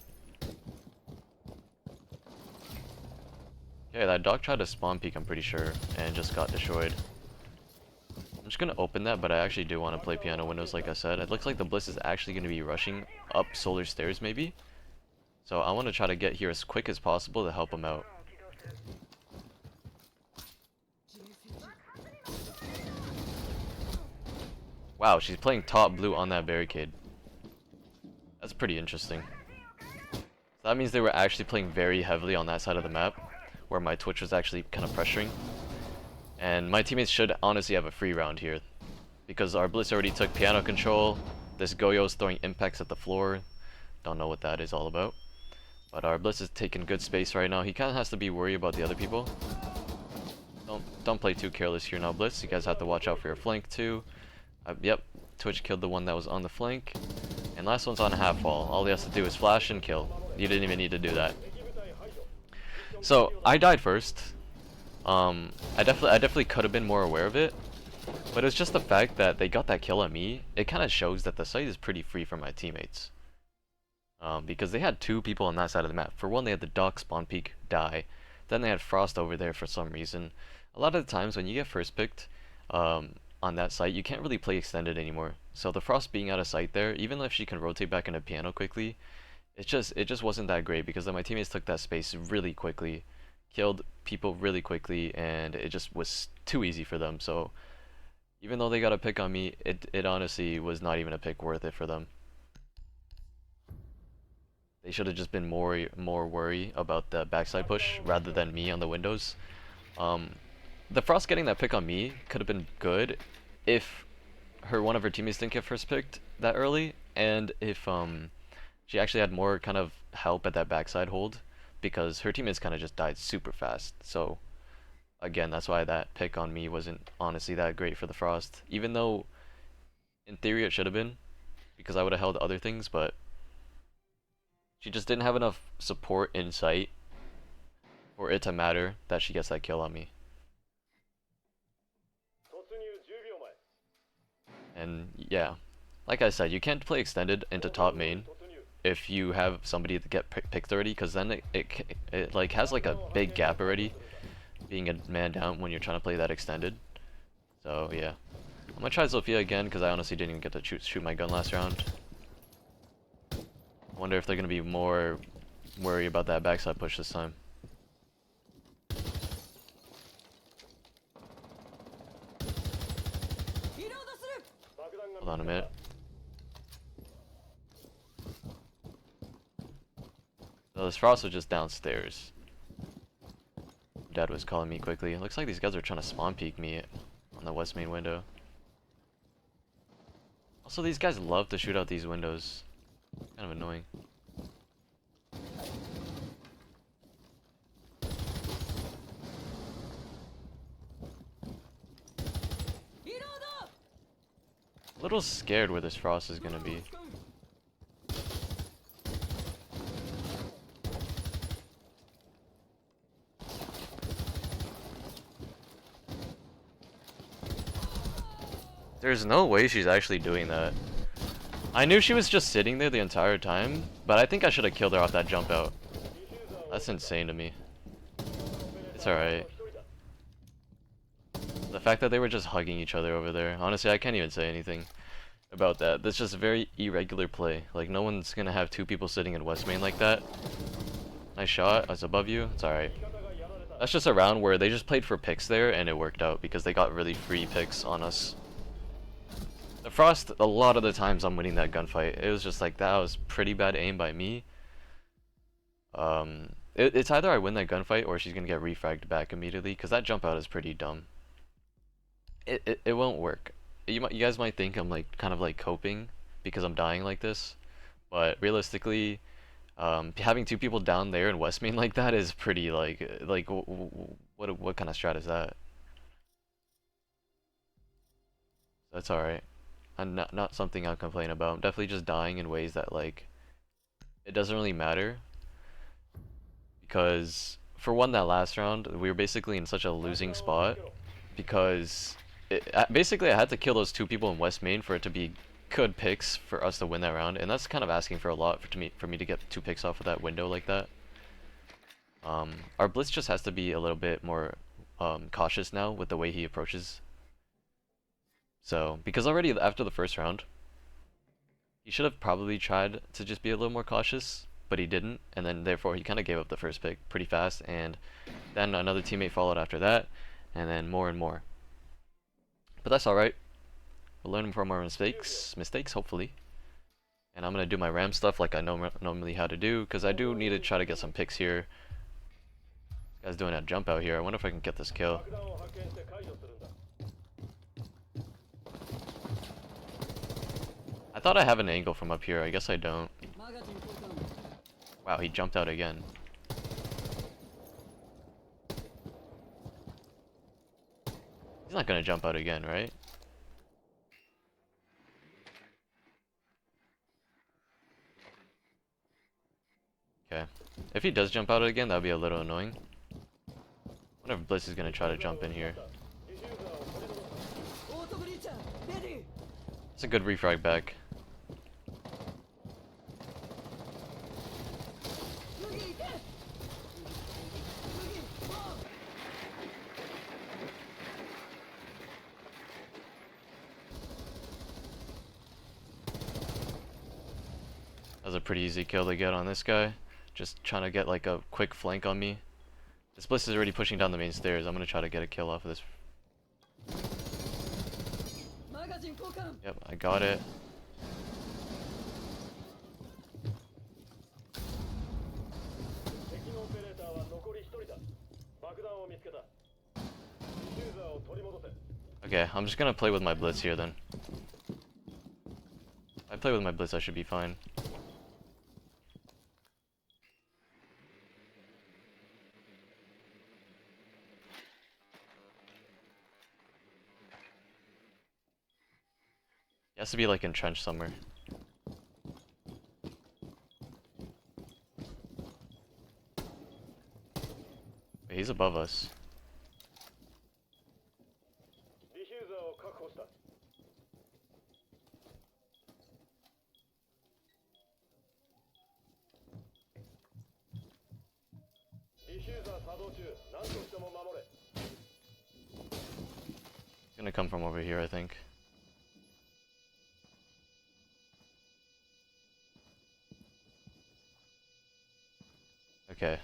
Yeah, that dog tried to spawn peek, I'm pretty sure, and just got destroyed. I'm just gonna open that, but I actually do want to play piano windows like I said. It looks like the Bliss is actually gonna be rushing up solar stairs maybe. So I want to try to get here as quick as possible to help him out. Wow, she's playing top blue on that barricade. That's pretty interesting. So that means they were actually playing very heavily on that side of the map, where my Twitch was actually kind of pressuring. And my teammates should honestly have a free round here, because our Blitz already took piano control. This Goyo's throwing impacts at the floor. Don't know what that is all about. But our Blitz is taking good space right now. He kind of has to be worried about the other people. Don't play too careless here now, Blitz. You guys have to watch out for your flank too. Yep, Twitch killed the one that was on the flank. And last one's on a half wall. All he has to do is flash and kill. You didn't even need to do that. So I died first. I definitely could have been more aware of it, but it's just the fact that they got that kill on me. It kind of shows that the site is pretty free for my teammates. Because they had two people on that side of the map. For one, they had the Duck spawn peek die. Then they had Frost over there for some reason. A lot of the times when you get first picked on that site, you can't really play extended anymore. So the Frost being out of sight there, even if she can rotate back into piano quickly, it just wasn't that great because then my teammates took that space really quickly, killed people really quickly, and it just was too easy for them. So even though they got a pick on me, it honestly was not even a pick worth it for them. They should have just been more worried about the backside push rather than me on the windows. The Frost getting that pick on me could have been good if one of her teammates didn't get first picked that early, and if she actually had more kind of help at that backside hold, because her teammates kind of just died super fast. So again, that's why that pick on me wasn't honestly that great for the Frost, even though in theory it should have been, because I would have held other things, but she just didn't have enough support in sight for it to matter that she gets that kill on me. And yeah, like I said, you can't play extended into top main if you have somebody to get picked already, because then it like has like a big gap already, being a man down when you're trying to play that extended. So yeah, I'm gonna try Zofia again because I honestly didn't even get to shoot my gun last round. Wonder if they're gonna be more worried about that backside push this time. Hold on a minute. So this Frost was just downstairs. Dad was calling me quickly. It looks like these guys are trying to spawn peek me on the west main window. Also, these guys love to shoot out these windows. Kind of annoying. A little scared where this Frost is gonna be. There's no way she's actually doing that. I knew she was just sitting there the entire time, but I think I should have killed her off that jump out. That's insane to me. It's alright. The fact that they were just hugging each other over there, honestly, I can't even say anything about that. That's just a very irregular play. Like, no one's gonna have two people sitting in West Main like that. Nice shot. I was above you. It's alright. That's just a round where they just played for picks there, and it worked out because they got really free picks on us. The Frost, a lot of the times I'm winning that gunfight. It was just like, that was pretty bad aim by me. It's either I win that gunfight or she's gonna get refragged back immediately, because that jump out is pretty dumb. It won't work. You guys might think I'm like kind of like coping because I'm dying like this, but realistically, having two people down there in West Main like that is pretty like what kind of strat is that? That's alright. And not something I'll complain about. I'm definitely just dying in ways that like it doesn't really matter, because for one, that last round we were basically in such a losing spot because basically I had to kill those two people in West Main for it to be good picks for us to win that round, and that's kind of asking for a lot for me to get two picks off of that window like that. Our blitz just has to be a little bit more cautious now with the way he approaches. So, because already after the first round, he should have probably tried to just be a little more cautious, but he didn't, and then therefore he kind of gave up the first pick pretty fast, and then another teammate followed after that, and then more and more. But that's alright. We'll learn from our mistakes, hopefully. And I'm going to do my ram stuff like I know normally how to do, because I do need to try to get some picks here. This guy's doing a jump out here. I wonder if I can get this kill. I thought I have an angle from up here. I guess I don't. Wow, he jumped out again. He's not gonna jump out again, right? if he does jump out again, that would be a little annoying. I wonder if Blitz is gonna try to jump in here. It's a good refrag back. That was a pretty easy kill to get on this guy. Just trying to get like a quick flank on me. This Blitz is already pushing down the main stairs. I'm gonna try to get a kill off of this. Yep, I got it. Okay, I'm just gonna play with my Blitz here then. If I play with my Blitz, I should be fine. He has to be like entrenched somewhere. Wait, he's above us. He's gonna come from over here, I think. Okay.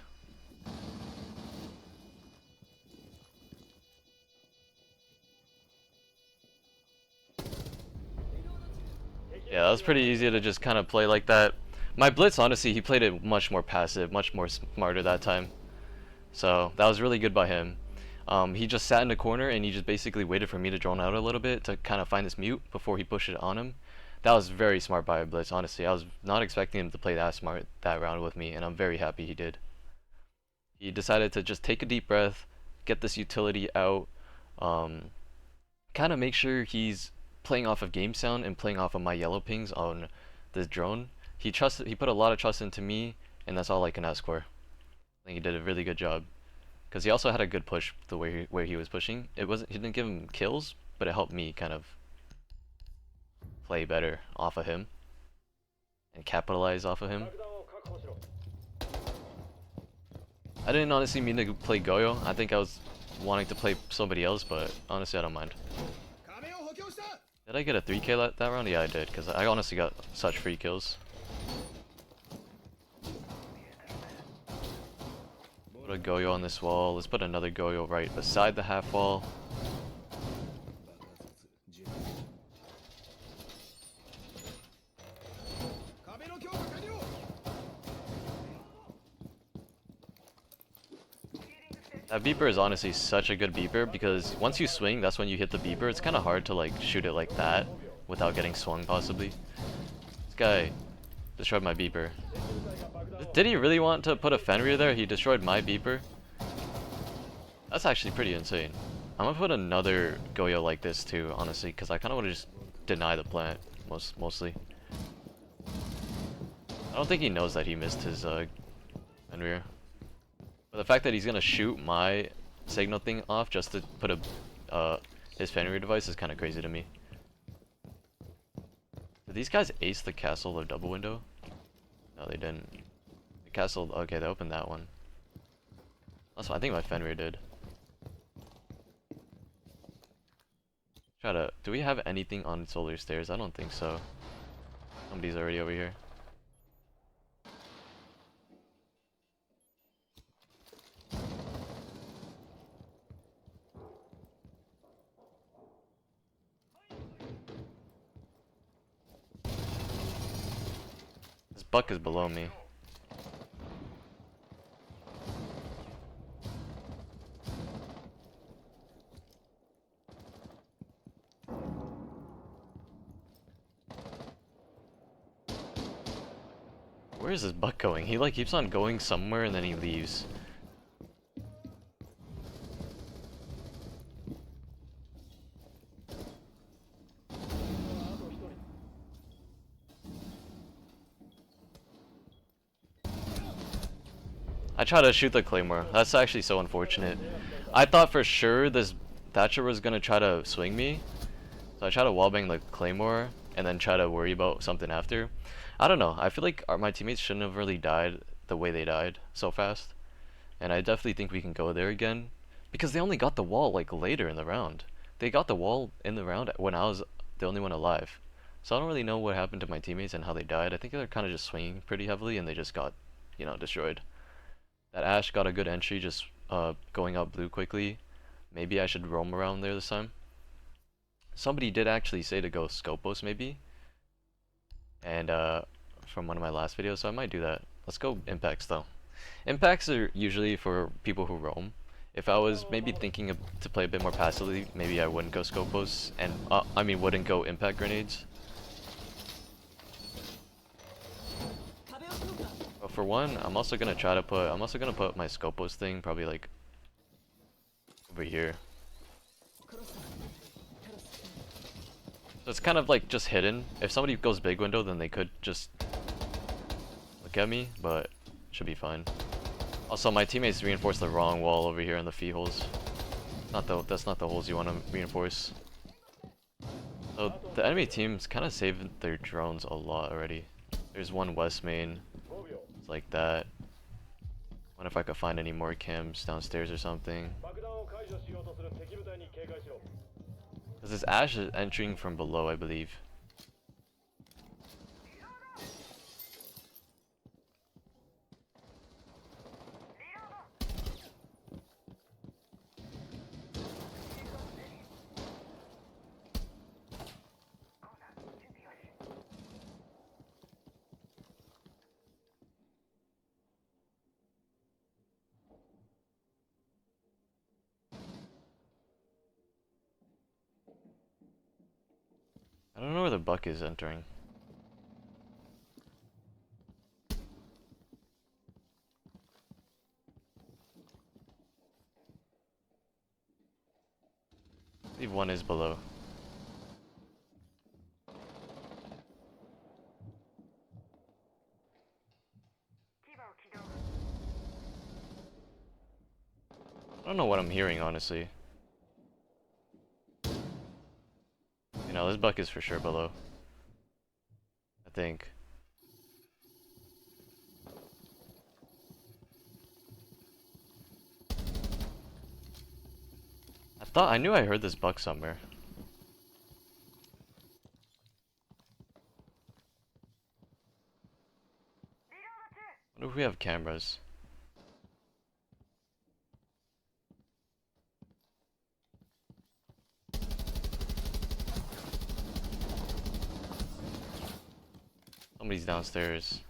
Yeah, that was pretty easy to just kind of play like that. My Blitz, honestly, he played it much more passive, much more smarter that time. So that was really good by him. He just sat in the corner and he just basically waited for me to drone out a little bit to kind of find this mute before he pushed it on him. That was very smart by Blitz, honestly. I was not expecting him to play that smart that round with me, and I'm very happy he did. He decided to just take a deep breath, get this utility out, kind of make sure he's playing off of game sound and playing off of my yellow pings on this drone. He put a lot of trust into me, and that's all I can ask for. I think he did a really good job, because he also had a good push the way where he was pushing. He didn't give him kills, but it helped me kind of play better off of him and capitalize off of him. I didn't honestly mean to play Goyo. I think I was wanting to play somebody else, but honestly I don't mind. Did I get a 3k that round? Yeah, I did, because I honestly got such free kills. Put a Goyo on this wall. Let's put another Goyo right beside the half wall. That beeper is honestly such a good beeper, because once you swing, that's when you hit the beeper. It's kind of hard to like shoot it like that without getting swung possibly. This guy destroyed my beeper. Did he really want to put a Fenrir there? He destroyed my beeper? That's actually pretty insane. I'm gonna put another Goyo like this too, honestly, because I kind of want to just deny the plant, mostly. I don't think he knows that he missed his Fenrir. But the fact that he's gonna shoot my signal thing off just to put a his Fenrir device is kind of crazy to me. Did these guys ace the castle or double window? No, they didn't. The castle, okay, they opened that one. Also, I think my Fenrir did. Do we have anything on solar stairs? I don't think so. Somebody's already over here. This buck is below me. Where is this buck going? He like keeps on going somewhere and then he leaves. I try to shoot the claymore. That's actually so unfortunate. I thought for sure this Thatcher was gonna try to swing me, so I try to wallbang the claymore and then try to worry about something after. I don't know. I feel like my teammates shouldn't have really died the way they died so fast, and I definitely think we can go there again because they only got the wall like later in the round. They got the wall in the round when I was the only one alive. So I don't really know what happened to my teammates and how they died. I think they're kind of just swinging pretty heavily and they just got, you know, destroyed. That Ash got a good entry just going out blue quickly. Maybe I should roam around there this time. Somebody did actually say to go Scopos maybe. And from one of my last videos, so I might do that. Let's go Impacts though. Impacts are usually for people who roam. If I was maybe thinking to play a bit more passively, maybe I wouldn't go Scopos and I mean wouldn't go Impact Grenades. But for one, I'm also gonna put my Scopos thing probably like over here. So it's kind of like just hidden. If somebody goes big window, then they could just look at me, but it should be fine. Also, my teammates reinforced the wrong wall over here in the fee holes. That's not the holes you want to reinforce. So the enemy team's kind of saved their drones a lot already. There's one west main. It's like that. Wonder if I could find any more cams downstairs or something. Because this Ash is entering from below, I believe. I don't know where the buck is entering. I believe one is below. I don't know what I'm hearing, honestly. You know, this buck is for sure below. I think. I knew I heard this buck somewhere. I wonder if we have cameras. Somebody's downstairs.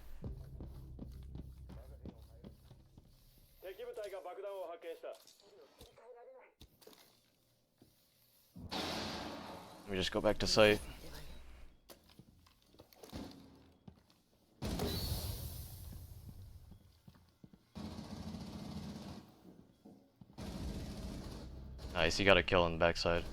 Let me just go back to site. Nice, he got a kill on the backside.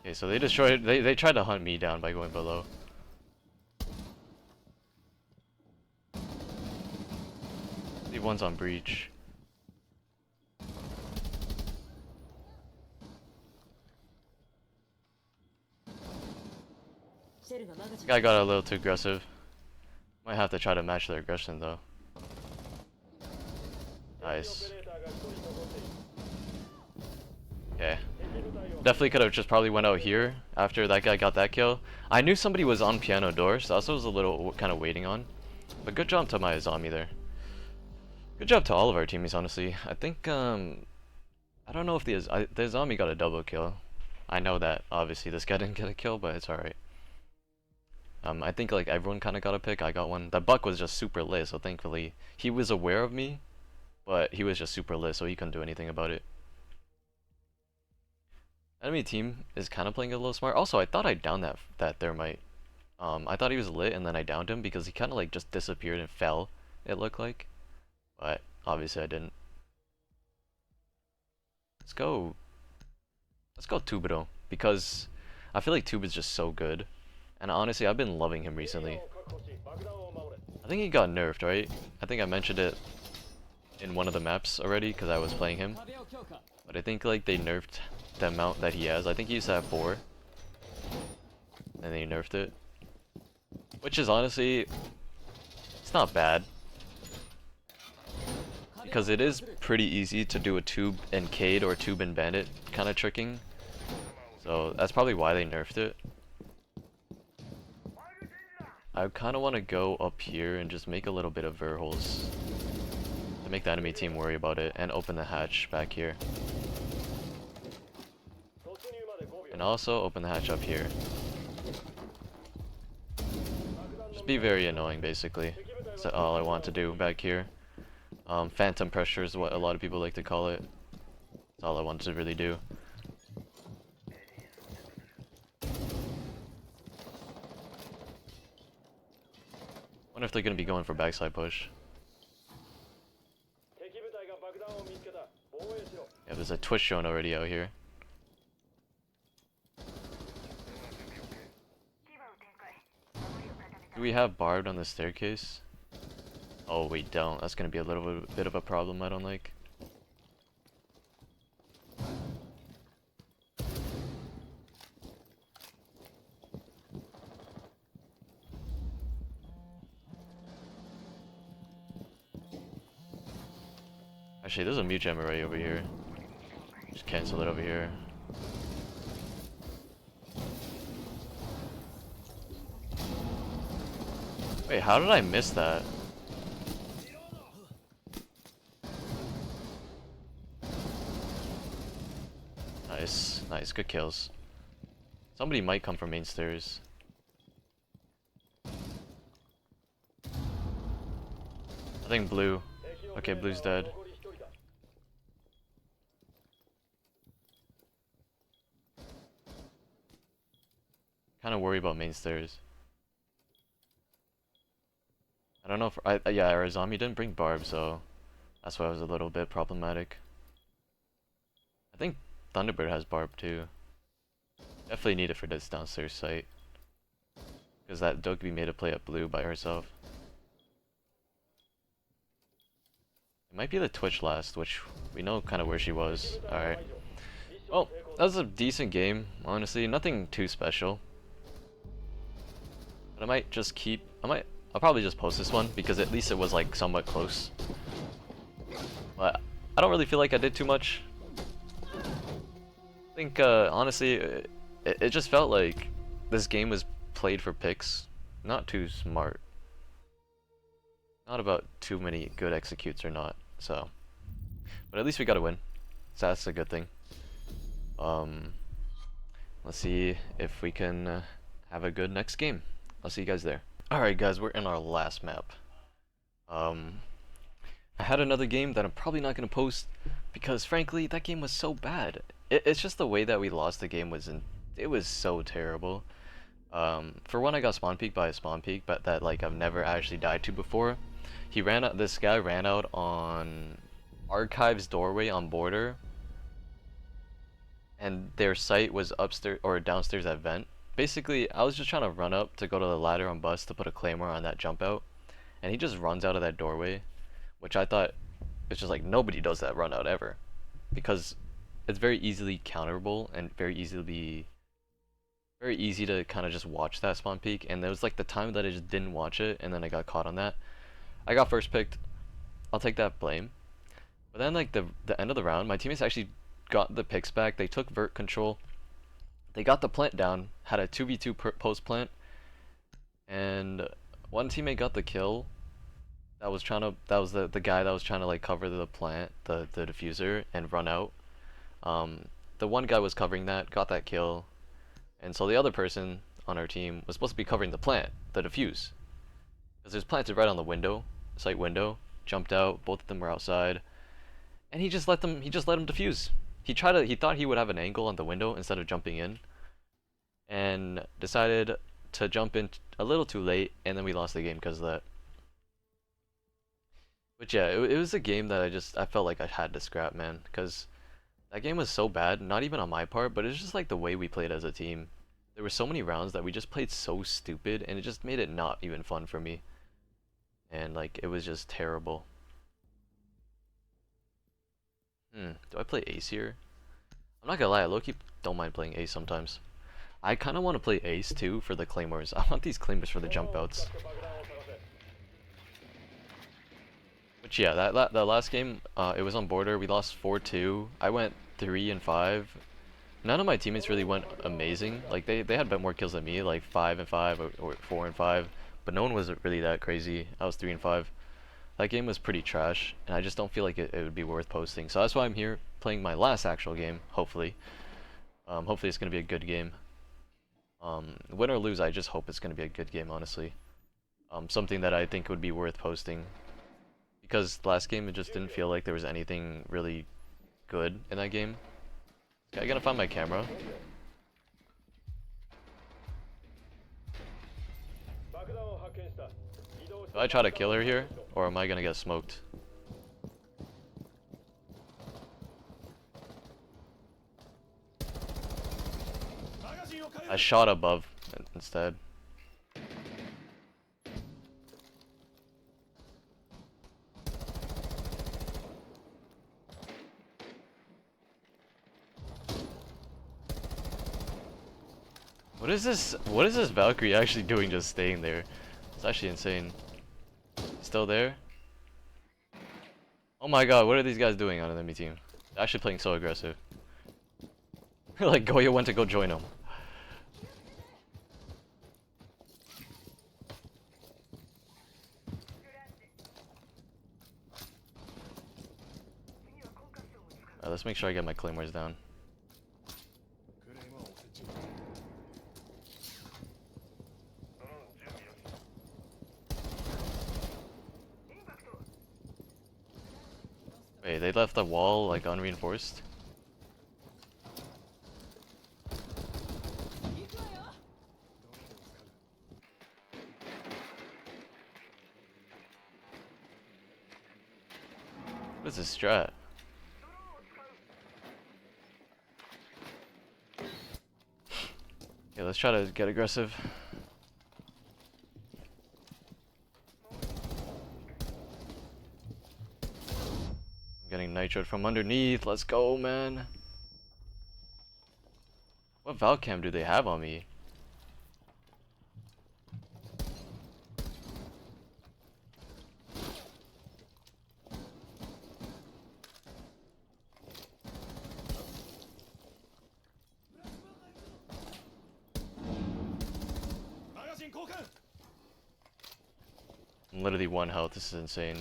Okay, so they tried to hunt me down by going below. The one's on breach. This guy got a little too aggressive. Might have to try to match their aggression though. Nice. Okay. Definitely could have just probably went out here after that guy got that kill. I knew somebody was on piano door, so that's what I was a little kind of waiting on. But good job to my zombie there. Good job to all of our teammates, honestly. I think, I don't know if the zombie got a double kill. I know that, obviously, this guy didn't get a kill, but it's alright. I think, like, everyone kind of got a pick. I got one. That buck was just super lit, so thankfully, he was aware of me, but he was just super lit, so he couldn't do anything about it. Enemy team is kind of playing a little smart. Also, I thought I downed that thermite. I thought he was lit, and then I downed him because he kind of, like, just disappeared and fell, it looked like. But obviously I didn't. Let's go Tubero, because I feel like Tube is just so good. And honestly, I've been loving him recently. I think he got nerfed, right? I think I mentioned it in one of the maps already because I was playing him. But I think like they nerfed the amount that he has. I think he used to have 4. And they nerfed it. Which is honestly, it's not bad. Because it is pretty easy to do a Tube and Cade or Tube and Bandit kind of tricking. So that's probably why they nerfed it. I kind of want to go up here and just make a little bit of verholes to make the enemy team worry about it and open the hatch back here. And also open the hatch up here. Just be very annoying basically. That's all I want to do back here. Phantom pressure is what a lot of people like to call it. That's all I want to really do. Wonder if they're gonna be going for backside push. Yeah, there's a Twitch drone already out here. Do we have barbed on the staircase? Oh, we don't. That's gonna be a little bit of a problem I don't like. Actually, there's a mute gem array over here. Just cancel it over here. Wait, how did I miss that? Nice, nice, good kills. Somebody might come from main stairs. I think blue. Okay, blue's dead. Kind of worry about main stairs. I don't know if yeah, our zombie didn't bring barb, so that's why it was a little bit problematic. I think Thunderbird has barb too. Definitely need it for this downstairs site, because that Doki made a play at blue by herself. It might be the Twitch last, which we know kind of where she was. Alright. Well, that was a decent game, honestly. Nothing too special. But I might just keep... I'll probably just post this one, because at least it was like somewhat close. But I don't really feel like I did too much. I think, honestly, it just felt like this game was played for picks. Not too smart. Not about too many good executes or not, so. But at least we got a win. So that's a good thing. Let's see if we can have a good next game. I'll see you guys there. Alright guys, we're in our last map. I had another game that I'm probably not going to post because frankly that game was so bad. It's just the way that we lost the game it was so terrible. For one, I got spawn peeked by a spawn peek, but that like I've never actually died to before. This guy ran out on Archives doorway on border, and their site was upstairs or downstairs at vent. Basically, I was just trying to run up to go to the ladder on bus to put a claymore on that jump out, and he just runs out of that doorway, which I thought it's just like nobody does that run out ever, because it's very easily counterable and very easy to kind of just watch that spawn peek. And there was like the time that I just didn't watch it, and then I got caught on that. I got first picked. I'll take that blame. But then like the end of the round, my teammates actually got the picks back. They took vert control. They got the plant down, had a 2v2 post plant, and one teammate got the kill. That was the guy that was trying to like cover the plant, the diffuser, and run out. The one guy was covering that, got that kill, and so the other person on our team was supposed to be covering the plant, the diffuse, because it was planted right on the site window. Jumped out, both of them were outside, and he just let them diffuse. He thought he would have an angle on the window instead of jumping in, and decided to jump in a little too late, and then we lost the game because of that. But yeah, it was a game that I felt like I had to scrap, man, because that game was so bad. Not even on my part, but it's just like the way we played as a team. There were so many rounds that we just played so stupid, and it just made it not even fun for me. And like, it was just terrible. Do I play Ace here? I'm not gonna lie, I low-key don't mind playing Ace sometimes. I kind of want to play Ace too for the Claymores. I want these Claymores for the jump outs. But yeah, that last game, it was on border. We lost 4-2. I went 3-5. None of my teammates really went amazing. Like they had a bit more kills than me, like 5-5 or 4-5. But no one was really that crazy. I was 3-5. That game was pretty trash, and I just don't feel like it would be worth posting. So that's why I'm here playing my last actual game. Hopefully, hopefully it's gonna be a good game. Win or lose, I just hope it's gonna be a good game. Honestly, something that I think would be worth posting. Because last game it just didn't feel like there was anything really good in that game. I gotta find my camera. Do I try to kill her here, or am I gonna get smoked? I shot above instead. What is this Valkyrie actually doing just staying there? It's actually insane. Still there? Oh my god, what are these guys doing on the enemy team? They're actually playing so aggressive. Like Goya went to go join them. Alright, let's make sure I get my claymores down. Wait, they left the wall like unreinforced? What is this strat? Okay, let's try to get aggressive. Getting nitroed from underneath. Let's go, man. What Valcam do they have on me? I'm literally 1 health. This is insane.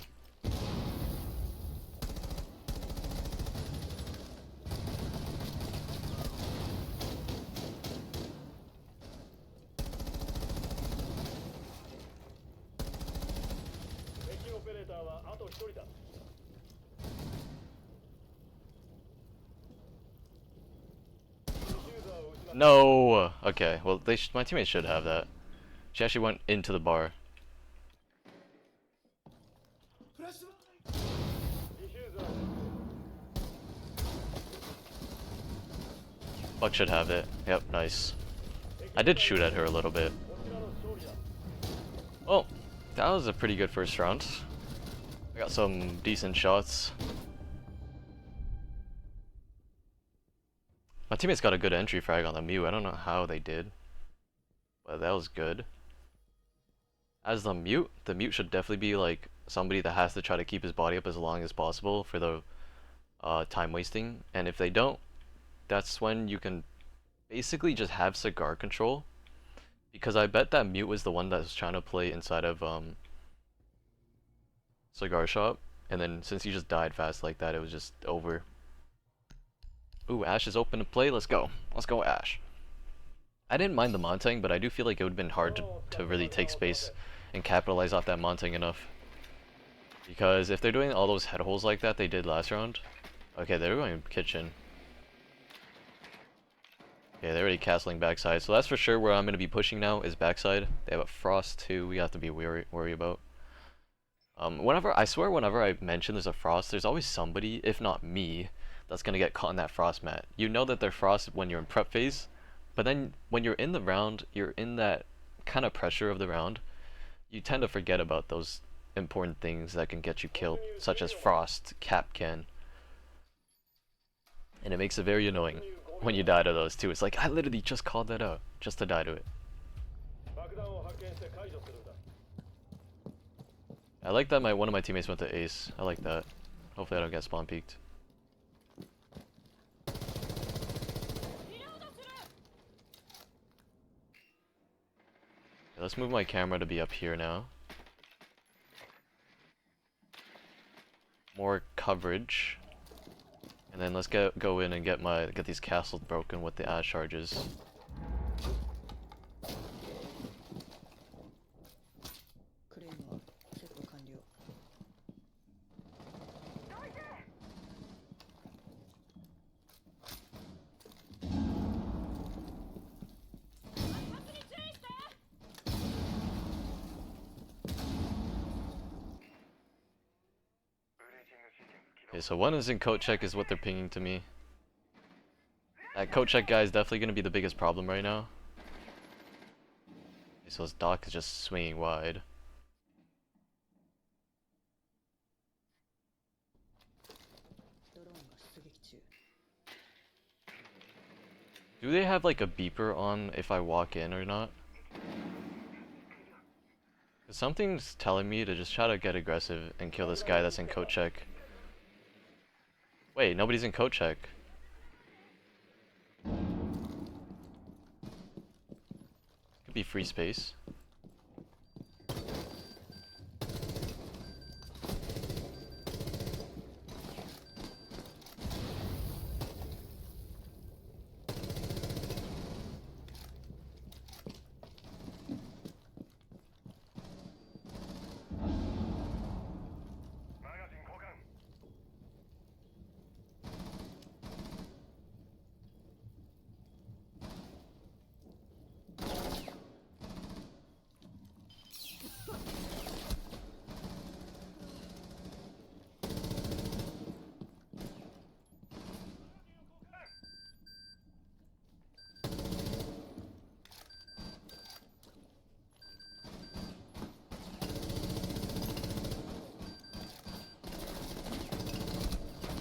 No! Okay, well, my teammates should have that. She actually went into the bar. Buck should have it. Yep, nice. I did shoot at her a little bit. Oh, that was a pretty good first round. I got some decent shots. My teammates got a good entry frag on the Mew. I don't know how they did, but that was good. As the mute should definitely be like somebody that has to try to keep his body up as long as possible for the time wasting. And if they don't, that's when you can basically just have cigar control. Because I bet that mute was the one that was trying to play inside of cigar shop, and then since he just died fast like that, it was just over. Ooh, Ash is open to play. Let's go. Let's go, Ash. I didn't mind the Montang, but I do feel like it would have been hard to really take space and capitalize off that Montang enough. Because if they're doing all those head holes like that they did last round. Okay, they're going kitchen. Okay, they're already castling backside, so that's for sure where I'm going to be pushing now is backside. They have a frost too, we have to be worry about. I swear whenever I mention there's a frost, there's always somebody, if not me, that's going to get caught in that frost mat. You know that they're frost when you're in prep phase, But then when you're in the round, you're in that kind of pressure of the round. You tend to forget about those important things that can get you killed, such as Frost, Cap can. And it makes it very annoying when you die to those too. It's like, I literally just called that out, just to die to it. I like that one of my teammates went to ace. I like that. Hopefully I don't get spawn peeked. Let's move my camera to be up here now. More coverage. And then let's go in and get these castles broken with the ash charges. Okay, so one is in coat check is what they're pinging to me. That coat check guy is definitely going to be the biggest problem right now. Okay, so his dock is just swinging wide. Do they have like a beeper on if I walk in or not? Cause something's telling me to just try to get aggressive and kill this guy that's in coat check. Wait, nobody's in coat check. Could be free space.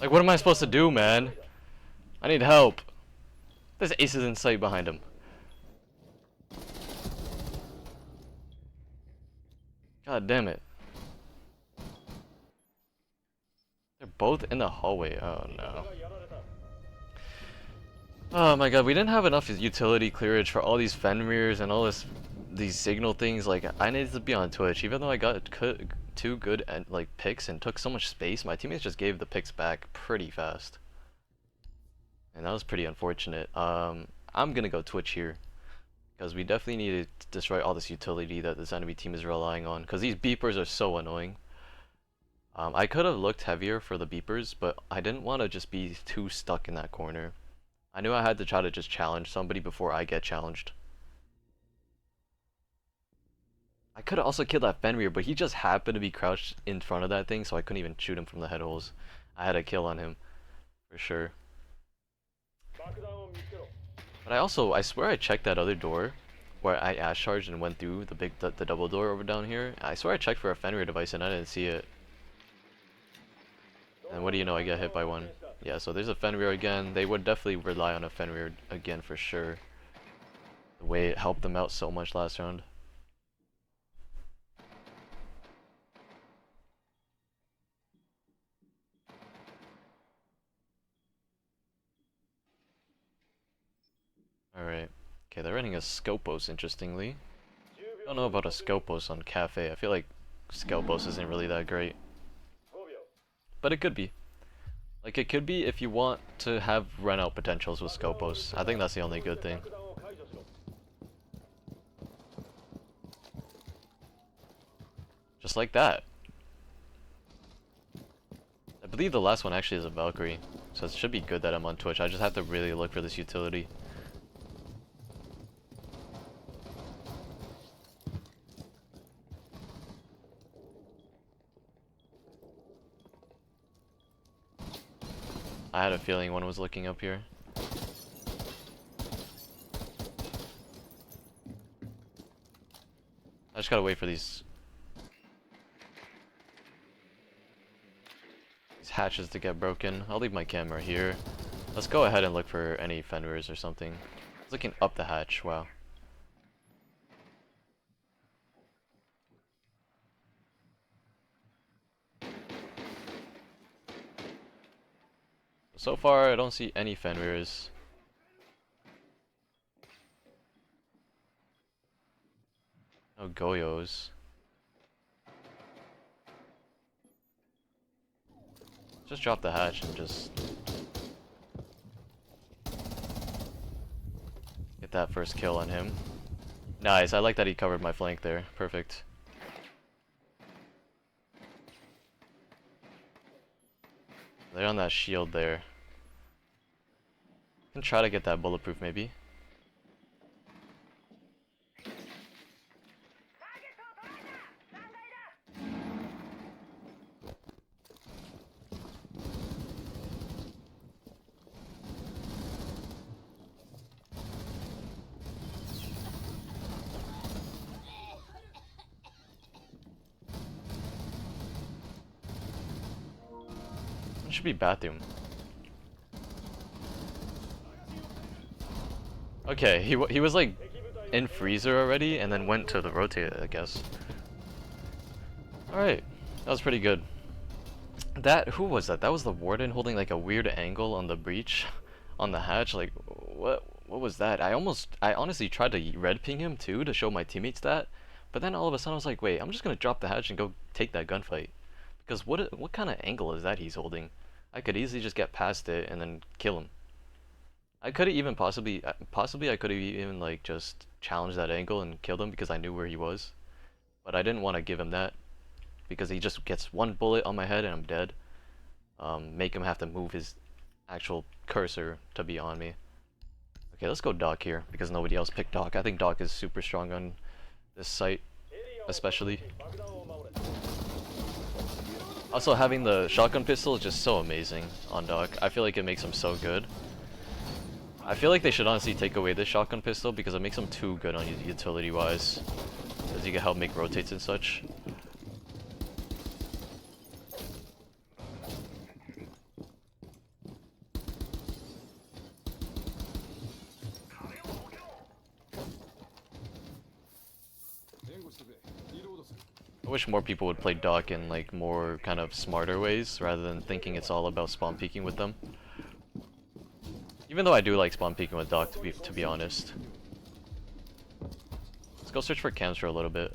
Like, what am I supposed to do, man? I need help. There's aces in sight behind him. God damn it. They're both in the hallway. Oh no. Oh my god, we didn't have enough utility clearage for all these Fenrirs and all these signal things. Like, I needed to be on Twitch, even though I got two good like picks and took so much space. My teammates just gave the picks back pretty fast, and that was pretty unfortunate. I'm gonna go Twitch here because we definitely need to destroy all this utility that this enemy team is relying on. Because these beepers are so annoying. I could have looked heavier for the beepers, but I didn't want to just be too stuck in that corner. I knew I had to try to just challenge somebody before I get challenged. I could have also killed that Fenrir, but he just happened to be crouched in front of that thing, so I couldn't even shoot him from the head holes. I had a kill on him, for sure. But I swear I checked that other door, where I ash charged and went through the double door over down here. I swear I checked for a Fenrir device and I didn't see it. And what do you know, I get hit by one. Yeah, so there's a Fenrir again. They would definitely rely on a Fenrir again for sure. The way it helped them out so much last round. Alright. Okay, they're running a Scopos, interestingly. I don't know about a Scopos on Kafe. I feel like Scopos isn't really that great. But it could be. Like, it could be if you want to have run-out potentials with Scopos. I think that's the only good thing. Just like that. I believe the last one actually is a Valkyrie. So it should be good that I'm on Twitch. I just have to really look for this utility. I had a feeling one was looking up here. just gotta wait for these hatches to get broken. I'll leave my camera here. Let's go ahead and look for any fenris or something. It's looking up the hatch, wow. So far, I don't see any fenris. No Goyos. Just drop the hatch and just get that first kill on him. Nice, I like that he covered my flank there. Perfect. They're on that shield there. Can try to get that bulletproof maybe. It should be bathroom. Okay, he was like in freezer already and then went to the rotator, I guess. Alright, that was pretty good. Who was that? That was the warden holding like a weird angle on the breach on the hatch. Like, what was that? I honestly tried to red ping him too to show my teammates that, but then all of a sudden I was like, wait, I'm just gonna drop the hatch and go take that gunfight. Because what kind of angle is that he's holding? I could easily just get past it and then kill him. I could have even possibly I could have even like just challenged that angle and killed him because I knew where he was. But I didn't want to give him that because he just gets one bullet on my head and I'm dead. Make him have to move his actual cursor to be on me. Okay, let's go Doc here because nobody else picked Doc. I think Doc is super strong on this site, especially. Also, having the shotgun pistol is just so amazing on Doc. I feel like it makes him so good. I feel like they should honestly take away this shotgun pistol because it makes him too good on utility-wise. Because you can help make rotates and such. I wish more people would play Doc in like more kind of smarter ways rather than thinking it's all about spawn peeking with them. Even though I do like spawn peeking with Doc to be honest. Let's go search for cams for a little bit.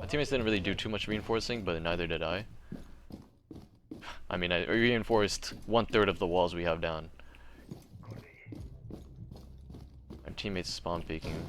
My teammates didn't really do too much reinforcing, but neither did I. I mean, I reinforced 1/3 of the walls we have down. Our teammates spawn peeking.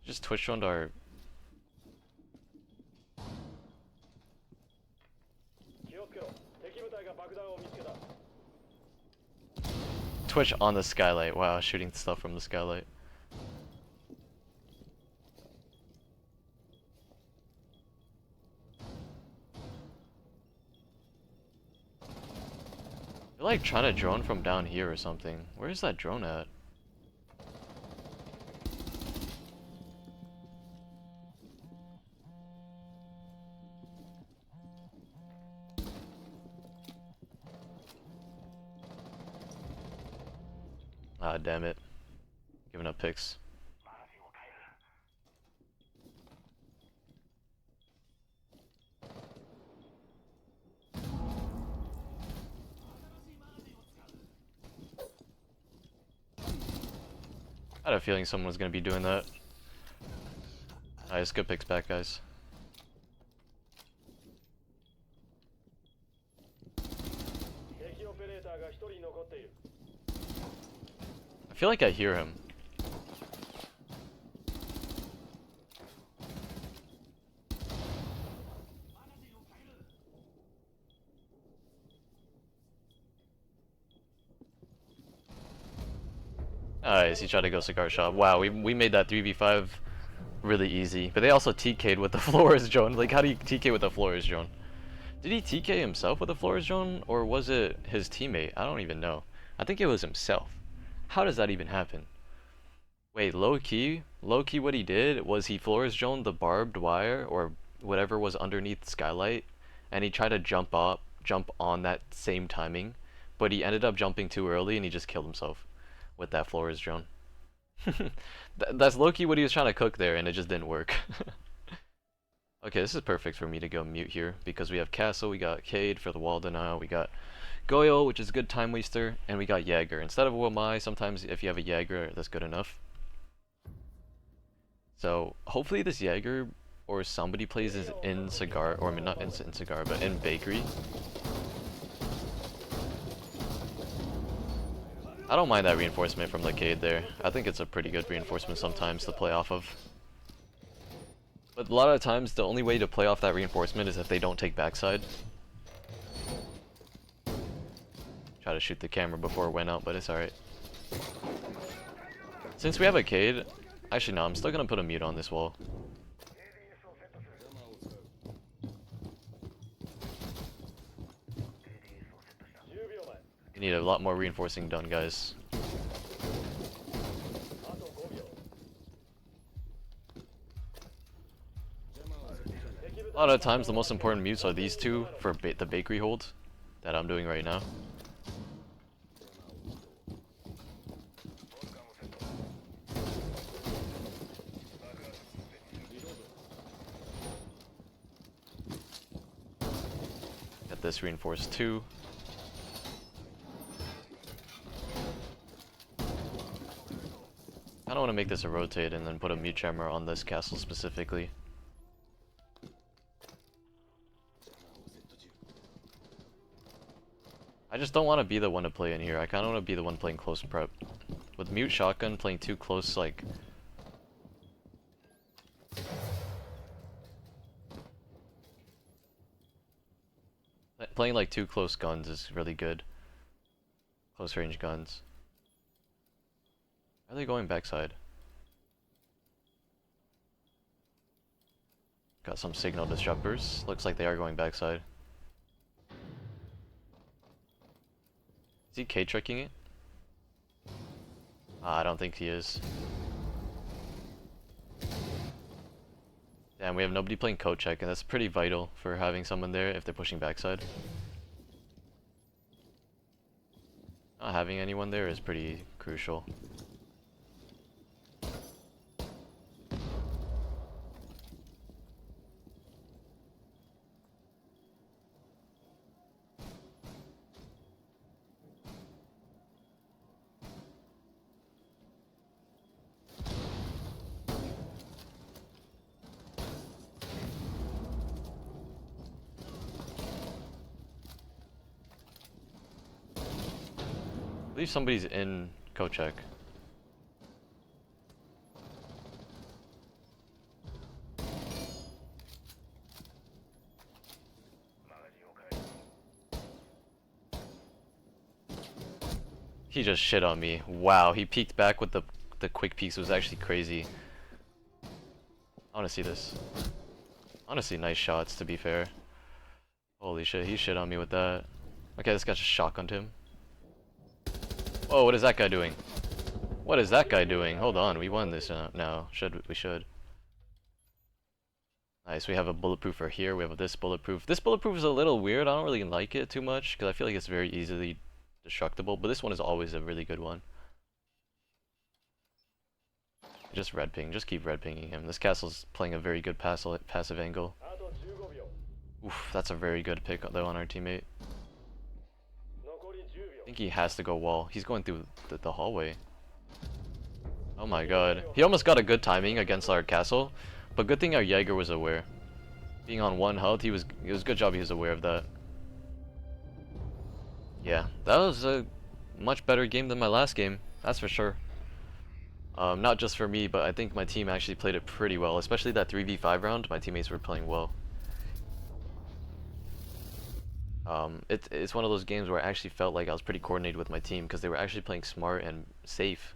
Just twitch on our Twitch on the skylight. Wow, shooting stuff from the skylight. They're like trying to drone from down here or something. Where is that drone at? Ah, damn it. Giving up picks. I had a feeling someone was going to be doing that. Nice, good picks back, guys. I feel like I hear him. Nice, he tried to go cigar shop. Wow, we made that 3v5 really easy. But they also TK'd with the Flores drone. Like, how do you TK with the Flores drone? Did he TK himself with the Flores drone, or was it his teammate? I don't even know. I think it was himself. How does that even happen? Wait, low key what he did was he Flores droned the barbed wire, or whatever was underneath Skylight, and he tried to jump on that same timing, but he ended up jumping too early and he just killed himself with that Flores drone. That's low-key what he was trying to cook there, and it just didn't work. Okay, this is perfect for me to go mute here, because we have Castle, we got Cade for the wall denial, we got Goyo, which is a good time waster, and we got Jaeger. Instead of Womai, sometimes if you have a Jaeger, that's good enough. So, hopefully this Jaeger or somebody plays this in Cigar, or I mean not in Cigar, but in Bakery. I don't mind that reinforcement from the Cade there. I think it's a pretty good reinforcement sometimes to play off of. But a lot of times, the only way to play off that reinforcement is if they don't take backside. Try to shoot the camera before it went out, but it's alright. Since we have a Cade, actually no, I'm still gonna put a mute on this wall. We need a lot more reinforcing done, guys. A lot of times the most important mutes are these two for the bakery hold that I'm doing right now. Get this reinforced too. I don't want to make this a rotate and then put a mute jammer on this castle specifically. I just don't want to be the one to play in here. I kind of want to be the one playing close prep. With mute shotgun playing too close, like... Playing like too close guns is really good. Close range guns. Are they going backside? Got some signal disruptors. Looks like they are going backside. Is he K-tricking it? I don't think he is. Damn, we have nobody playing code check, and that's pretty vital for having someone there if they're pushing backside. Not having anyone there is pretty crucial. I believe somebody's in Kochek. He just shit on me. Wow, he peeked back with the quick peeks. It was actually crazy. I wanna see this. Honestly, nice shots to be fair. Holy shit, he shit on me with that. Okay, this guy just shotgunned him. Whoa, what is that guy doing? What is that guy doing? Hold on, we won this now. We should. Nice, we have a bulletproofer here. We have this bulletproof. This bulletproof is a little weird. I don't really like it too much because I feel like it's very easily destructible. But this one is always a really good one. Just red ping. Just keep red pinging him. This castle's playing a very good passive angle. Oof, that's a very good pick though on our teammate. I think he has to go wall. He's going through the hallway. Oh my god. He almost got a good timing against our castle, but good thing our Jaeger was aware. Being on 1 health, it was a good job he was aware of that. Yeah, that was a much better game than my last game, that's for sure. Not just for me, but I think my team actually played it pretty well, especially that 3v5 round. My teammates were playing well. It's one of those games where I actually felt like I was pretty coordinated with my team because they were actually playing smart and safe.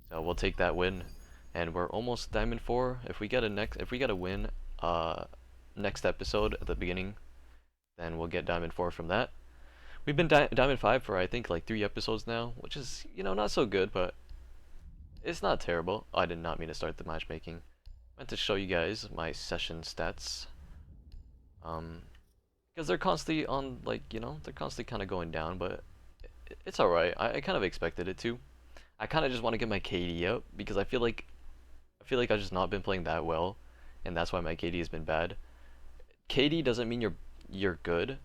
So we'll take that win, and we're almost Diamond 4. If we get a win, next episode at the beginning, then we'll get Diamond 4 from that. We've been Diamond 5 for I think like 3 episodes now, which is, you know, not so good, but it's not terrible. Oh, I did not mean to start the matchmaking. I meant to show you guys my session stats. Because they're constantly on, like, you know, they're constantly kind of going down, but it's alright. I kind of expected it to. I kind of just want to get my KD up because I feel like I've just not been playing that well, and that's why my KD has been bad. KD doesn't mean you're good.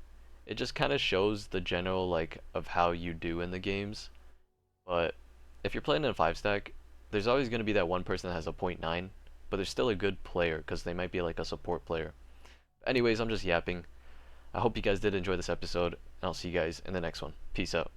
It just kind of shows the general like of how you do in the games. But if you're playing in a 5 stack, there's always going to be that one person that has a .9, but they're still a good player because they might be like a support player. Anyways, I'm just yapping. I hope you guys did enjoy this episode, and I'll see you guys in the next one. Peace out.